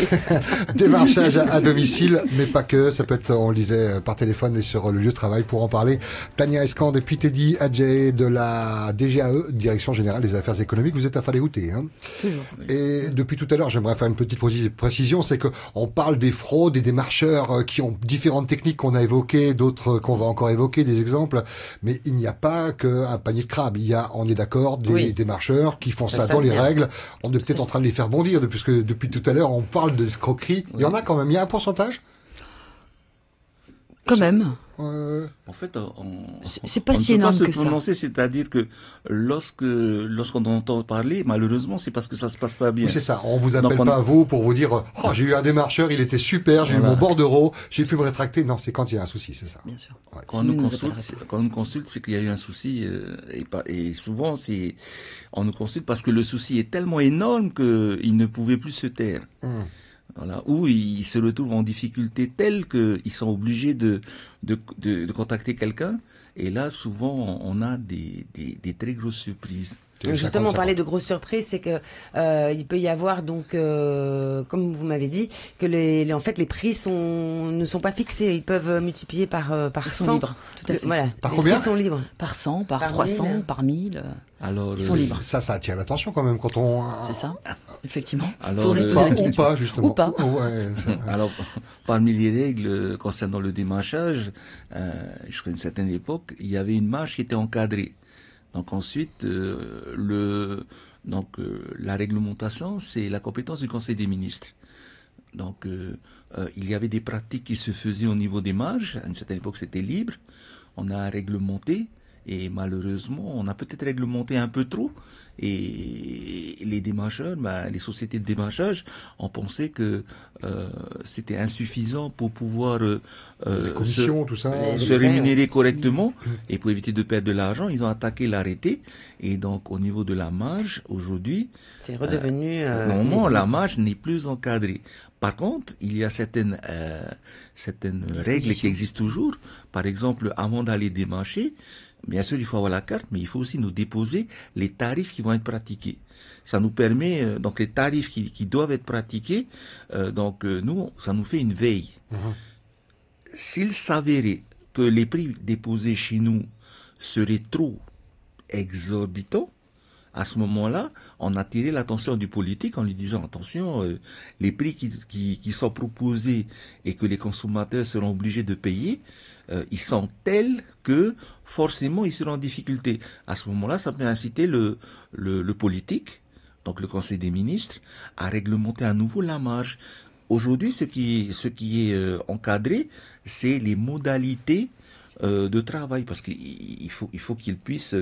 Démarchage à domicile, mais pas que. Ça peut être, on le disait, par téléphone et sur le lieu de travail. Pour en parler, Tania Escande et puis Teddy Adjei de la DGAE, Direction Générale des Affaires Économiques. Vous êtes à Faléouté, hein? Toujours. Et depuis tout à l'heure, j'aimerais faire une petite précision, c'est que on parle des fraudes et des marcheurs qui ont différentes techniques qu'on a évoquées, d'autres qu'on va encore évoquer, des exemples, mais il n'y a pas qu'un panier de crabes. Il y a, on est d'accord, des marcheurs qui font ça dans les règles. On est peut-être en train de les faire bondir, puisque depuis tout à l'heure, on parle d'escroquerie. Il y en a quand même, il y a un pourcentage? Quand même. En fait, c'est pas si énorme que ça. On ne peut pas se prononcer, c'est-à-dire que lorsqu'on entend parler, malheureusement, c'est parce que ça se passe pas bien. Oui, c'est ça. On vous appelle pas à vous pour vous dire, oh, j'ai eu un démarcheur, il était super, j'ai eu mon bordereau, j'ai pu me rétracter. Non, c'est quand il y a un souci, c'est ça. Bien sûr. Ouais. Quand on nous consulte, c'est qu'il y a eu un souci, et souvent on nous consulte parce que le souci est tellement énorme qu'il ne pouvait plus se taire. Voilà, où ils se retrouvent en difficulté telle qu'ils sont obligés de contacter quelqu'un. Et là, souvent, on a des très grosses surprises. Justement, on parlait de grosses surprises, c'est que il peut y avoir donc, comme vous m'avez dit, que en fait les prix ne sont pas fixés, ils peuvent multiplier par 100. Sont libres, tout à fait. Voilà, par combien? Les prix sont libres. Par 100, par 300, 1000. Par 1000. Alors, ils sont libres. Ça attire l'attention quand même quand on. C'est ça, effectivement. Alors, ou pas justement. Ou pas. Ouais, alors, parmi les règles concernant le démarchage, jusqu'à une certaine époque, il y avait une marche qui était encadrée. Donc ensuite, la réglementation, c'est la compétence du Conseil des ministres. Donc il y avait des pratiques qui se faisaient au niveau des marges. À une certaine époque, c'était libre. On a réglementé. Et malheureusement, on a peut-être réglementé un peu trop. Et les démarcheurs, les sociétés de démarchage ont pensé que c'était insuffisant pour pouvoir se rémunérer correctement. Et pour éviter de perdre de l'argent, ils ont attaqué l'arrêté. Et donc, au niveau de la marge, aujourd'hui, c'est redevenu... normalement, la marge n'est plus encadrée. Par contre, il y a certaines règles qui existent toujours. Par exemple, avant d'aller démarcher, bien sûr, il faut avoir la carte, mais il faut aussi nous déposer les tarifs qui vont être pratiqués. Ça nous permet, donc les tarifs qui doivent être pratiqués, nous, ça nous fait une veille. S'il s'avérait que les prix déposés chez nous seraient trop exorbitants, à ce moment-là, on a tiré l'attention du politique en lui disant, attention, les prix qui sont proposés et que les consommateurs seront obligés de payer, ils sont tels que forcément ils seront en difficulté. À ce moment-là, ça peut inciter le politique, donc le Conseil des ministres, à réglementer à nouveau la marge. Aujourd'hui, ce qui est encadré, c'est les modalités de travail, parce qu'il faut qu'ils puissent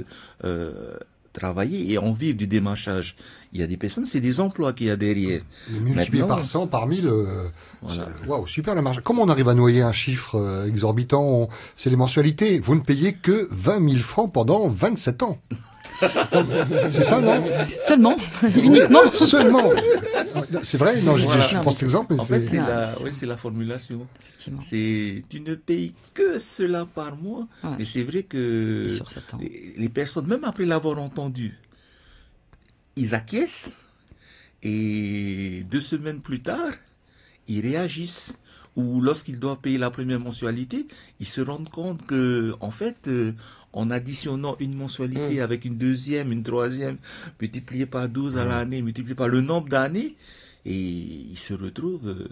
travailler et en vivre du démarchage. Il y a des personnes, c'est des emplois qu'il y a derrière. Multiplié par 100, par 1000, waouh, super la marge. Comment on arrive à noyer un chiffre exorbitant? C'est les mensualités. Vous ne payez que 20 000 francs pendant 27 ans. C'est ça, non? Seulement, uniquement. Seulement. C'est vrai, non, je pense l'exemple, mais en fait, c'est la formulation. Tu ne payes que cela par mois, mais c'est vrai que les personnes, même après l'avoir entendu, ils acquiescent et 2 semaines plus tard, ils réagissent. Ou lorsqu'ils doivent payer la première mensualité, ils se rendent compte que, en fait, en additionnant une mensualité avec une deuxième, une troisième, multipliée par 12 à l'année, multipliée par le nombre d'années, et ils se retrouvent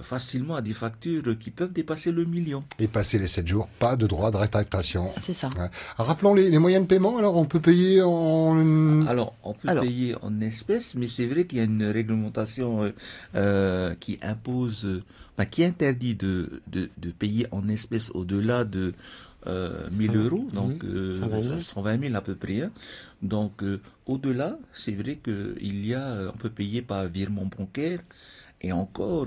facilement à des factures qui peuvent dépasser le million. Et passer les 7 jours, pas de droit de rétractation. C'est ça. Ouais. Rappelons les moyens de paiement. Alors, on peut payer en... Alors, on peut payer en espèces, mais c'est vrai qu'il y a une réglementation qui impose, qui interdit de payer en espèces au-delà de 1000 euros, donc 120 000 à peu près. Hein. Donc, au-delà, c'est vrai on peut payer par virement bancaire. Et encore,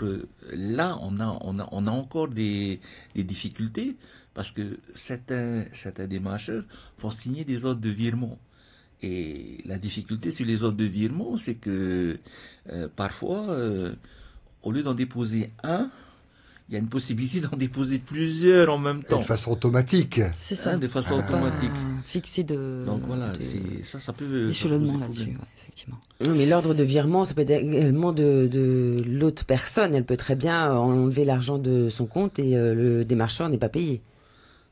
là, on a encore des difficultés parce que certains démarcheurs font signer des ordres de virement. Et la difficulté sur les ordres de virement, c'est que parfois, au lieu d'en déposer un, il y a une possibilité d'en déposer plusieurs en même temps. De façon automatique. C'est ça. De façon automatique. Fixé de... Donc voilà, ça peut... Échelonnement là-dessus, effectivement. Oui, mais l'ordre de virement, ça peut être également de l'autre personne. Elle peut très bien enlever l'argent de son compte et le démarcheur n'est pas payé.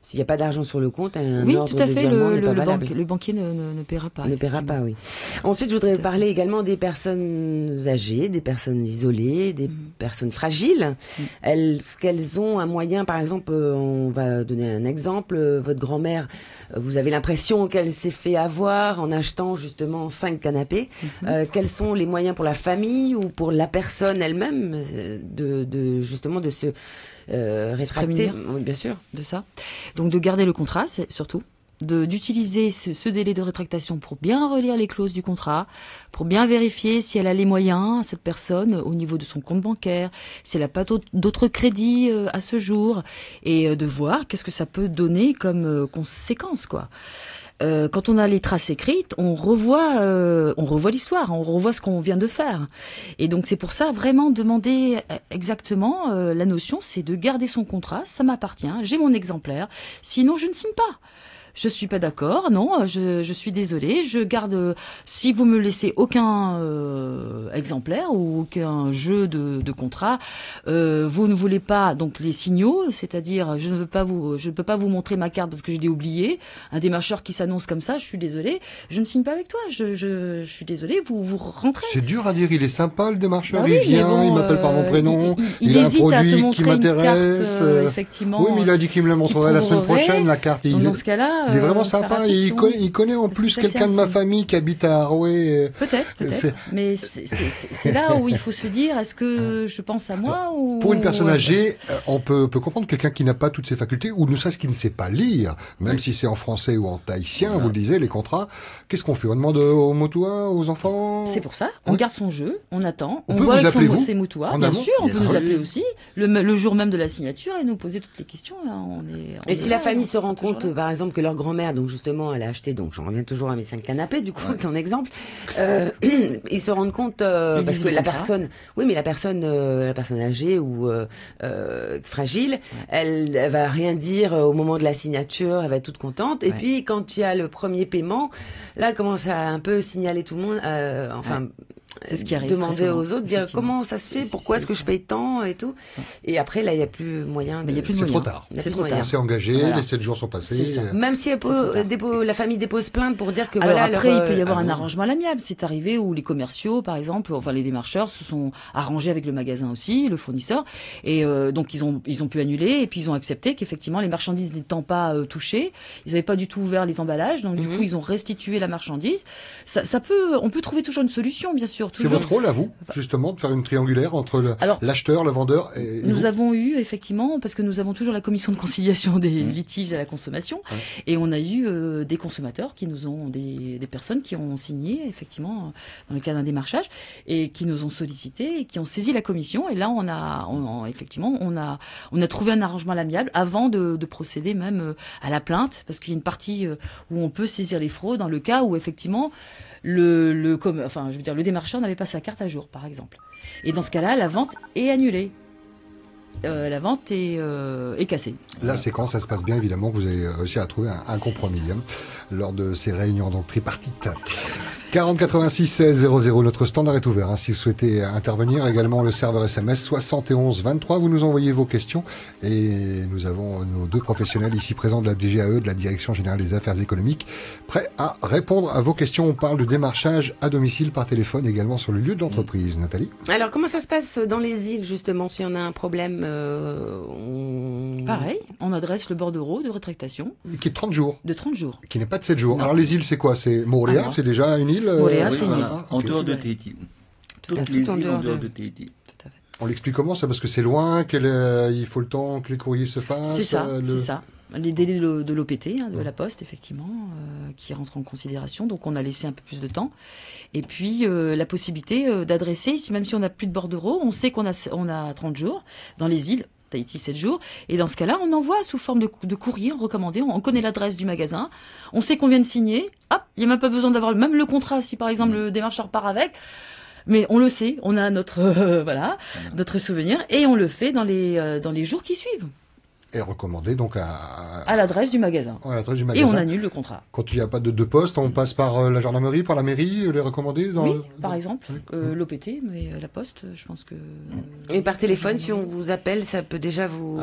S'il n'y a pas d'argent sur le compte, un ordre de virement n'est pas valable. Le banquier ne paiera pas. Ne paiera pas, oui. Ensuite, je voudrais parler également des personnes âgées, des personnes isolées, des personnes fragiles. Est-ce qu'elles ont un moyen, par exemple, on va donner un exemple, votre grand-mère, vous avez l'impression qu'elle s'est fait avoir en achetant justement 5 canapés. Quels sont les moyens pour la famille ou pour la personne elle-même justement de se rétracter, bien sûr, de ça. Donc de garder le contrat, c'est surtout d'utiliser ce délai de rétractation pour bien relire les clauses du contrat, pour bien vérifier si elle a les moyens, cette personne, au niveau de son compte bancaire, si elle n'a pas d'autres crédits à ce jour, et de voir qu'est-ce que ça peut donner comme conséquence, quoi. Quand on a les traces écrites, on revoit l'histoire, on revoit ce qu'on vient de faire. Et donc c'est pour ça vraiment demander exactement la notion, c'est de garder son contrat, ça m'appartient, j'ai mon exemplaire, sinon je ne signe pas. Je suis pas d'accord, non, je suis désolée, je garde, si vous me laissez aucun exemplaire ou aucun jeu de contrat, vous ne voulez pas donc les signaux, c'est-à-dire je ne peux pas vous montrer ma carte parce que je l'ai oubliée, un démarcheur qui s'annonce comme ça, je suis désolée, je ne signe pas avec toi, je suis désolée, vous rentrez. C'est dur à dire, il est sympa le démarcheur, il vient, il m'appelle par mon prénom, il a un hésite produit à te montrer qui m'intéresse, une carte, effectivement. Oui, mais il a dit qu'il me la montrerait la semaine prochaine, la carte. Donc, dans ce cas-là, sympa. Il est vraiment faire sympa. attention. Il connaît en Parce plus que ça, quelqu'un c'est de ma un- famille qui habite à Haroué. Peut-être. Mais c'est là où il faut se dire, est-ce que je pense à moi ou... Pour une personne Ouais. âgée, on peut comprendre quelqu'un qui n'a pas toutes ses facultés, ou ne serait-ce qui ne sait pas lire, même si c'est en français ou en tahitien, vous le disiez, les contrats. Qu'est-ce qu'on fait? On demande aux motois, aux enfants? C'est pour ça. On garde son jeu, on attend, On on peut voit vous avec appeler, vous, ses moutouas. en Bien amont sûr, on Bien peut nous sûr. appeler aussi le jour même de la signature et nous poser toutes les questions. Hein. Et si la famille se rend toujours compte, là. par exemple, que leur grand-mère, donc justement, elle a acheté, donc j'en reviens toujours à mes 5 canapés, du coup, ton exemple, ils se rendent compte, Ils parce lisent que le la contrat. personne, oui, mais la personne âgée ou fragile, elle va rien dire au moment de la signature, elle va être toute contente. Et Ouais. puis, quand il y a le premier paiement, là, elle commence à un peu signaler tout le monde, C'est ce qui arrive demander très souvent, aux autres, dire effectivement. comment ça se fait, pourquoi est-ce que je paye tant et tout. Et après, là, il n'y a plus moyen de... il y a plus de C'est trop moyen. tard. Il y a C'est plus trop moyen. tard. C'est engagé, Voilà. les 7 jours sont passés. C'est ça. Même si la famille dépose plainte pour dire que Alors voilà. après, leur, il peut y avoir ah un bon. arrangement à l'amiable. C'est arrivé où les commerciaux, par exemple, enfin les démarcheurs se sont arrangés avec le magasin aussi, le fournisseur, et donc ils ont pu annuler et puis ils ont accepté qu'effectivement les marchandises n'étant pas touchées, ils n'avaient pas du tout ouvert les emballages, donc du coup ils ont restitué la marchandise. On peut trouver toujours une solution, bien sûr. C'est toujours. votre rôle à vous, justement, de faire une triangulaire entre Alors, l'acheteur, le vendeur et Nous vous avons eu effectivement, parce que nous avons toujours la commission de conciliation des litiges à la consommation, et on a eu des consommateurs qui nous ont, des personnes qui ont signé effectivement dans le cadre d'un démarchage et qui nous ont sollicité et qui ont saisi la commission. Et là, on a trouvé un arrangement à l'amiable avant de procéder même à la plainte, parce qu'il y a une partie où on peut saisir les fraudes dans le cas où effectivement le démarcheur n'avait pas sa carte à jour, par exemple. Et dans ce cas-là, la vente est annulée. La vente est cassée. La séquence, ça se passe bien, évidemment, que vous avez réussi à trouver un compromis lors de ces réunions donc tripartites. 40 86 16 00, notre standard est ouvert. Si vous souhaitez intervenir, également le serveur SMS 71 23, vous nous envoyez vos questions et nous avons nos deux professionnels ici présents de la DGAE, de la Direction Générale des Affaires Économiques, prêts à répondre à vos questions. On parle de démarchage à domicile par téléphone, également sur le lieu de l'entreprise. Nathalie? Alors, comment ça se passe dans les îles, justement, si on a un problème Pareil, on adresse le bordereau de rétractation. Qui est 30 jours. De 30 jours. Qui n'est pas de 7 jours. Non. Alors les îles, c'est quoi? C'est Moréa, Alors, c'est déjà une île Moréa, Oui, c'est une île. voilà, en dehors de Tahiti. Toutes les îles en dehors de Tahiti. On l'explique comment ça? Parce que c'est loin, il faut le temps que les courriers se fassent. C'est ça, le- c'est ça. Les délais de l'OPT, de la Poste, effectivement, qui rentrent en considération. Donc, on a laissé un peu plus de temps. Et puis, la possibilité d'adresser, même si on n'a plus de bordereau, on sait qu'on a 30 jours dans les îles. Tahiti 7 jours, et dans ce cas-là, on envoie sous forme de courrier recommandé, on connaît l'adresse du magasin, on sait qu'on vient de signer, hop, il n'y a même pas besoin d'avoir même le contrat, si par exemple le démarcheur part avec, mais on le sait, on a notre notre souvenir, et on le fait dans les jours qui suivent, est recommandé donc à l'adresse du magasin. à l'adresse du Et magasin. on annule le contrat. Quand il n'y a pas de poste, on passe par la gendarmerie, par la mairie, les recommander dans... Oui, par exemple, l'OPT, mais la Poste, je pense que... Et par téléphone, si on vous appelle, ça peut déjà vous...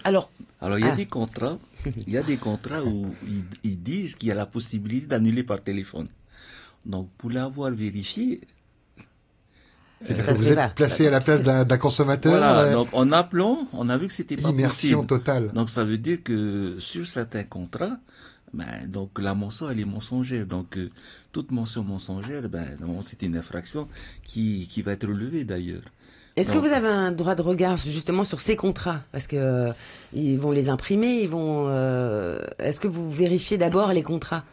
Alors, il y a des contrats, où ils disent qu'il y a la possibilité d'annuler par téléphone. Donc, pour l'avoir vérifié, C'est-à-dire que vous êtes placé à la place d'un consommateur. Voilà, donc en appelant, on a vu que c'était pas Immersion possible. totale. Donc ça veut dire que sur certains contrats, donc la mention elle est mensongère. Donc toute mention mensongère, c'est une infraction qui va être relevée d'ailleurs. Est-ce que vous avez un droit de regard justement sur ces contrats? Parce que ils vont les imprimer, est-ce que vous vérifiez d'abord les contrats?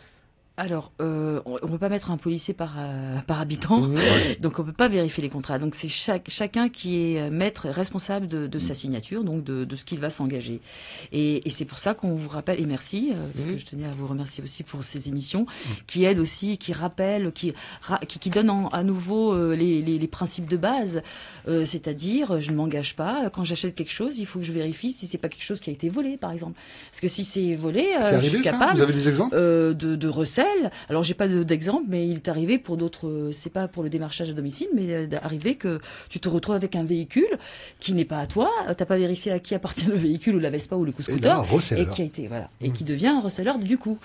Alors, on peut pas mettre un policier par habitant, donc on peut pas vérifier les contrats. Donc c'est chacun qui est maître, responsable de sa signature, donc de ce qu'il va s'engager. Et c'est pour ça qu'on vous rappelle, et merci, parce que je tenais à vous remercier aussi pour ces émissions, qui aident aussi, qui rappellent, qui donnent à nouveau les principes de base. C'est-à-dire, je ne m'engage pas, quand j'achète quelque chose, il faut que je vérifie si c'est pas quelque chose qui a été volé, par exemple. Parce que si c'est volé, je suis capable Vous avez des exemples de recel. Alors j'ai pas d'exemple, mais il est arrivé pour d'autres, c'est pas pour le démarchage à domicile, mais d'arriver que tu te retrouves avec un véhicule qui n'est pas à toi, t'as pas vérifié à qui appartient le véhicule ou la Vespa ou le scooter, et qui a été et qui devient un receleur du coup,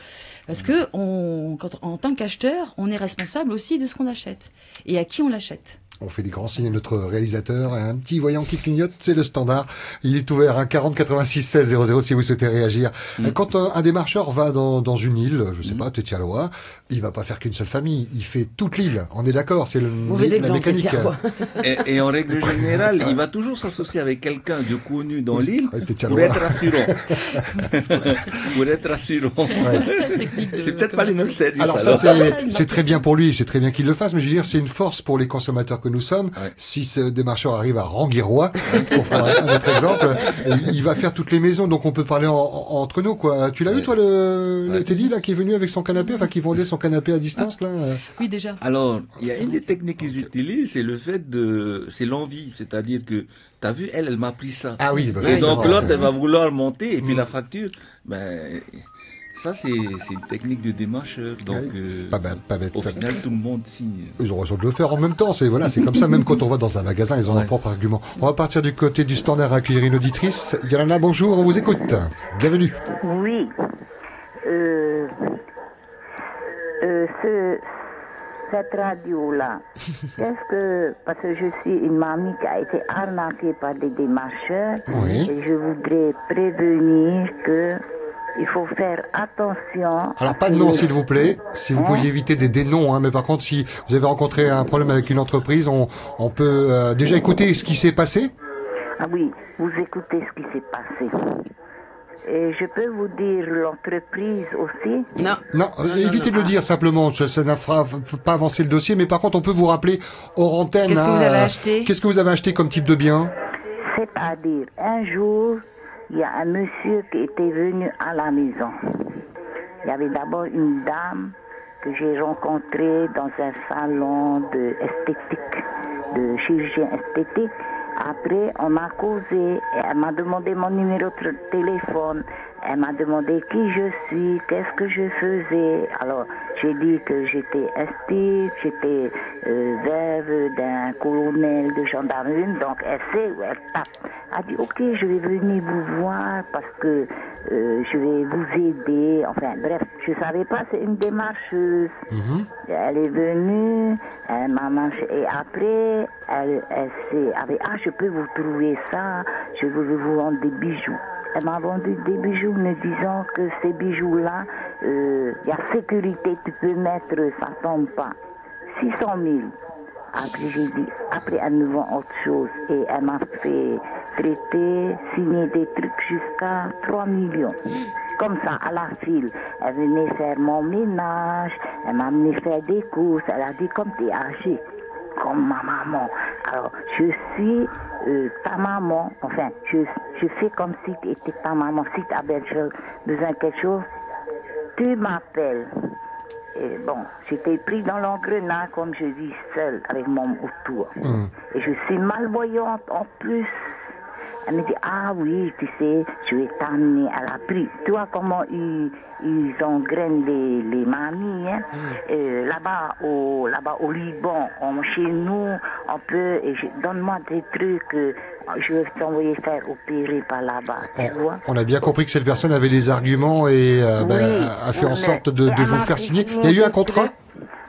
parce que en tant qu'acheteur, on est responsable aussi de ce qu'on achète et à qui on l'achète. On fait des grands signes à notre réalisateur. Un petit voyant qui clignote, c'est le standard. Il est ouvert à 40 86 16 00 si vous souhaitez réagir. Quand un démarcheur va dans une île, je sais pas, Tétialoa, il va pas faire qu'une seule famille. Il fait toute l'île. On est d'accord, c'est la mécanique. Et en règle générale, il va toujours s'associer avec quelqu'un de connu dans l'île pour être rassurant. Pour être rassurant. C'est peut-être pas les mêmes services. Alors ça, c'est très bien pour lui, c'est très bien qu'il le fasse, mais je veux dire, c'est une force pour les consommateurs que nous sommes. Si ce démarcheur arrive à Ranguirois, pour faire un autre exemple, il va faire toutes les maisons, donc on peut parler entre nous, quoi. Tu l'as vu, toi, le Teddy, là, qui est venu avec son canapé, enfin, qui vendait son canapé à distance, là? Oui, déjà. Alors, il y a une des techniques qu'ils utilisent, c'est le fait c'est l'envie, c'est-à-dire que t'as vu, elle m'a pris ça. Ah oui, et donc l'autre, elle va vouloir monter, et puis la facture, ça, c'est une technique de démarcheur. Donc, c'est pas bête. Au final, tout le monde signe. Ils ont raison de le faire en même temps. C'est comme ça. Même quand on va dans un magasin, ils ont leur propre argument. On va partir du côté du standard à accueillir une auditrice. Yolanda, bonjour, on vous écoute. Bienvenue. Oui. Cette radio-là, parce que je suis une mamie qui a été arnaquée par des démarcheurs, et je voudrais prévenir que il faut faire attention. Alors pas de nom, s'il vous plaît, si vous pouviez éviter des noms, mais par contre, si vous avez rencontré un problème avec une entreprise, on peut déjà écouter ce qui s'est passé. Ah oui, vous écoutez ce qui s'est passé. Et je peux vous dire l'entreprise aussi? Non, évitez de le dire simplement, ça ne fera pas avancer le dossier, mais par contre, on peut vous rappeler hors antenne. Qu'est-ce que vous avez acheté? Qu'est-ce que vous avez acheté comme type de bien? C'est-à-dire, un jour, il y a un monsieur qui était venu à la maison. Il y avait d'abord une dame que j'ai rencontrée dans un salon de chirurgien esthétique. Après, on a causé, et elle m'a demandé mon numéro de téléphone, elle m'a demandé qui je suis, qu'est-ce que je faisais. Alors, j'ai dit que j'étais esthète, j'étais veuve d'un colonel de gendarmerie, donc elle sait où elle tape. Elle a dit, ok, je vais venir vous voir parce que je vais vous aider. Enfin, bref, je savais pas, c'est une démarcheuse. Elle est venue, elle m'a marché, et après, elle s'est, ah, je peux vous trouver ça, je veux vous vendre des bijoux. Elle m'a vendu des bijoux me disant que ces bijoux-là, il y a sécurité, tu peux mettre, ça tombe pas. 600 000. Après, j'ai dit, après, elle me vend autre chose. Et elle m'a fait traiter, signer des trucs jusqu'à 3 millions. Comme ça, à la file. Elle venait faire mon ménage, elle m'a amené faire des courses. Elle a dit, comme tu es âgée, comme ma maman. Alors, je suis ta maman. Enfin, je fais comme si tu étais ta maman. Si tu as besoin de quelque chose, tu m'appelles. Et bon, j'étais pris dans l'engrenage, comme je vis seule, avec mon autour. Et je suis malvoyante en plus. Elle me dit, ah oui, tu sais, je vais t'amener à la prise. Tu vois comment ils engrainent les mamies, hein? Là-bas au Liban, chez nous, on peut, donne-moi des trucs, je vais t'envoyer faire opérer par là-bas, tu vois. On a bien compris que cette personne avait des arguments et a fait en sorte de vous faire signer. Il y a eu un contrat?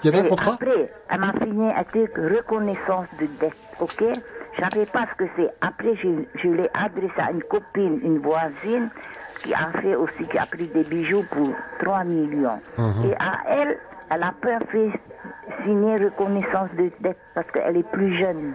Il y avait un contrat? Après, elle m'a signé un truc reconnaissance de dette, ok? Je ne savais pas ce que c'est. Après, je l'ai adressé à une copine, une voisine, qui a fait aussi, qui a pris des bijoux pour 3 millions. Et à elle a pas fait signer reconnaissance de dette parce qu'elle est plus jeune.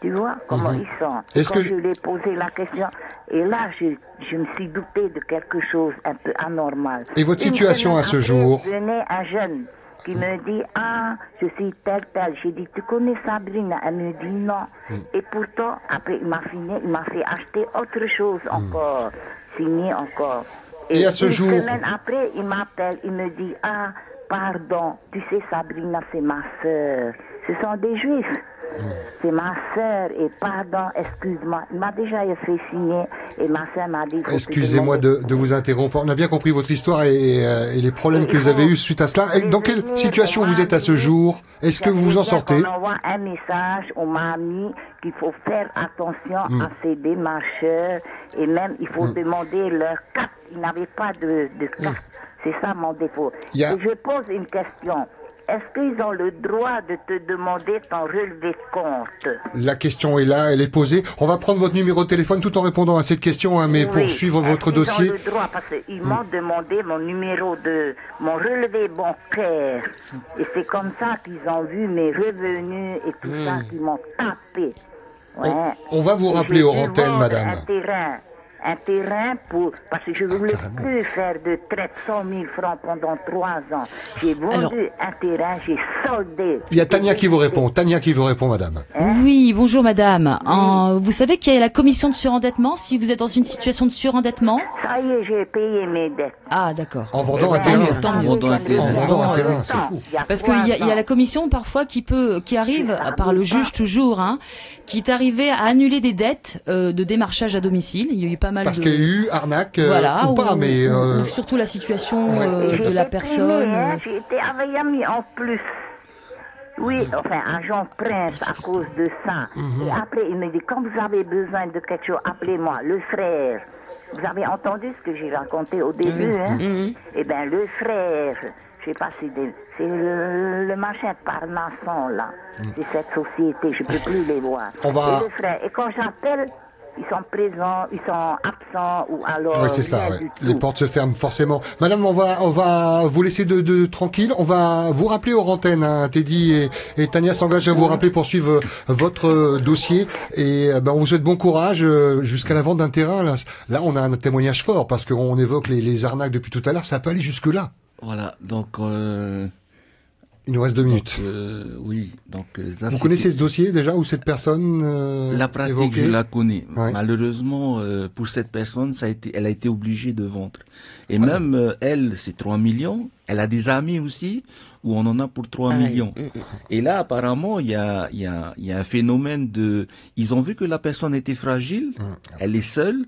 Tu vois comment ils sont. Quand je lui ai posé la question, et là, je me suis douté de quelque chose un peu anormal. Et votre situation à ce jour? Venait un jeune qui me dit, ah, je suis tel. J'ai dit, tu connais Sabrina? Elle me dit non. Et pourtant, après, il m'a fait acheter autre chose encore, signer encore. Et à ce jour? Une semaine après, il m'appelle, il me dit, ah, pardon, tu sais, Sabrina, c'est ma sœur. Ce sont des juifs. C'est ma sœur et pardon, excuse-moi. Il m'a déjà fait signer et ma sœur m'a dit... Excusez-moi de vous interrompre. On a bien compris votre histoire et les problèmes que vous avez eus suite à cela. Et dans quelle situation vous êtes à ce jour? Est-ce que vous vous en sortez? On envoie un message aux mamies qu'il faut faire attention à ces démarcheurs et même il faut demander leur carte. Ils n'avaient pas de carte. C'est ça mon défaut. Et je pose une question. est-ce qu'ils ont le droit de te demander ton relevé de compte? La question est là, elle est posée. On va prendre votre numéro de téléphone tout en répondant à cette question, hein, mais Oui. pour suivre votre dossier. Ils ont le droit parce qu'ils m'ont demandé mon numéro de mon relevé bancaire. Et c'est comme ça qu'ils ont vu mes revenus et tout ça, qu'ils m'ont tapé. Ouais. On va vous Et rappeler j'ai aux dû antennes, vendre madame. Un terrain pour, parce que je ne voulais plus faire de traite 100 000 francs pendant 3 ans. J'ai vendu un terrain, j'ai soldé. Il y a Tania qui vous répond. Tania qui vous répond, madame. Oui, bonjour madame. Vous savez qu'il y a la commission de surendettement si vous êtes dans une situation de surendettement? Ça y est, j'ai payé mes dettes. Ah, d'accord. En vendant un terrain. Tant mieux. En vendant un terrain, c'est fou. Parce qu'il y a la commission parfois qui arrive, par le juge toujours, hein, qui est arrivé à annuler des dettes de démarchage à domicile. Il y a eu pas mal Parce de... qu'il y a eu arnaque voilà, ou pas, mais... ou surtout la situation de la personne. J'ai été avec ami en plus. Oui, enfin, agent Prince à cause de ça. Et après, il me dit, quand vous avez besoin de quelque chose, appelez-moi, le frère. Vous avez entendu ce que j'ai raconté au début, hein? Eh bien, le frère, je sais pas si c'est le machin de Parnasson, là. C'est cette société, je peux plus les voir. On va- Et le frère, et quand j'appelle, ils sont présents, ils sont absents, ou alors... Oui, c'est ça, rien ouais. du tout. Les portes se ferment forcément. Madame, on va vous laisser de tranquille. On va vous rappeler aux antennes, hein. Teddy et Tania s'engagent à vous rappeler pour suivre votre dossier. Et ben, on vous souhaite bon courage jusqu'à la vente d'un terrain. Là, on a un témoignage fort parce qu'on évoque les arnaques depuis tout à l'heure. Ça peut aller jusque-là. Voilà, donc... Il nous reste 2 minutes. Oui, donc... ça, Vous connaissez ce dossier déjà ou cette personne La pratique, évoquée? je la connais. Ouais. Malheureusement, pour cette personne, elle a été obligée de vendre. Et même, elle, c'est 3 millions. Elle a des amis aussi, où on en a pour 3 millions. Et là, apparemment, il y a un phénomène de... Ils ont vu que la personne était fragile, elle est seule,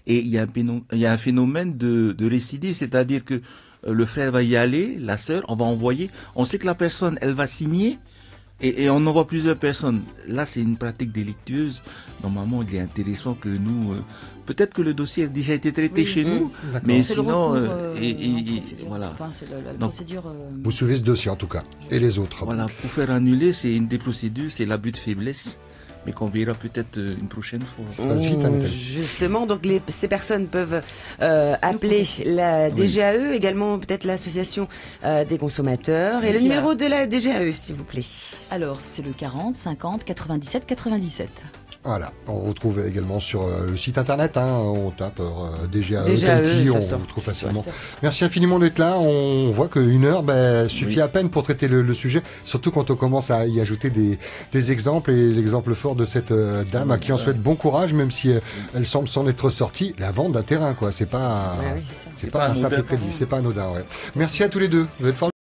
et il y a un phénomène de récidive, c'est-à-dire que le frère va y aller, la sœur, on va envoyer, on sait que la personne, elle va signer, et on envoie plusieurs personnes. Là, c'est une pratique délictueuse. Normalement, il est intéressant que nous... peut-être que le dossier a déjà été traité chez nous, mais C'est le sinon... recours, voilà. Enfin, c'est la Donc, procédure... Vous suivez ce dossier en tout cas. Et les autres. Voilà, pour faire annuler, c'est une des procédures, c'est l'abus de faiblesse, mais qu'on verra peut-être une prochaine fois. Justement, donc ces personnes peuvent appeler la DGAE, également peut-être l'association des consommateurs, et le numéro de la DGAE, s'il vous plaît. Alors, c'est le 40 50 97 97. Voilà, on retrouve également sur le site internet, hein, on tape DGAE, DGAE, Tahiti, ça on sort. vous trouve facilement. Merci infiniment d'être là, on voit qu'une heure suffit à peine pour traiter le sujet, surtout quand on commence à y ajouter des exemples, et l'exemple fort de cette dame à qui on souhaite bon courage, même si elle semble s'en être sortie, la vente d'un terrain, quoi. C'est pas, c'est pas un simple crédit, c'est pas anodin, ouais. Merci à tous les deux, vous êtes formidables.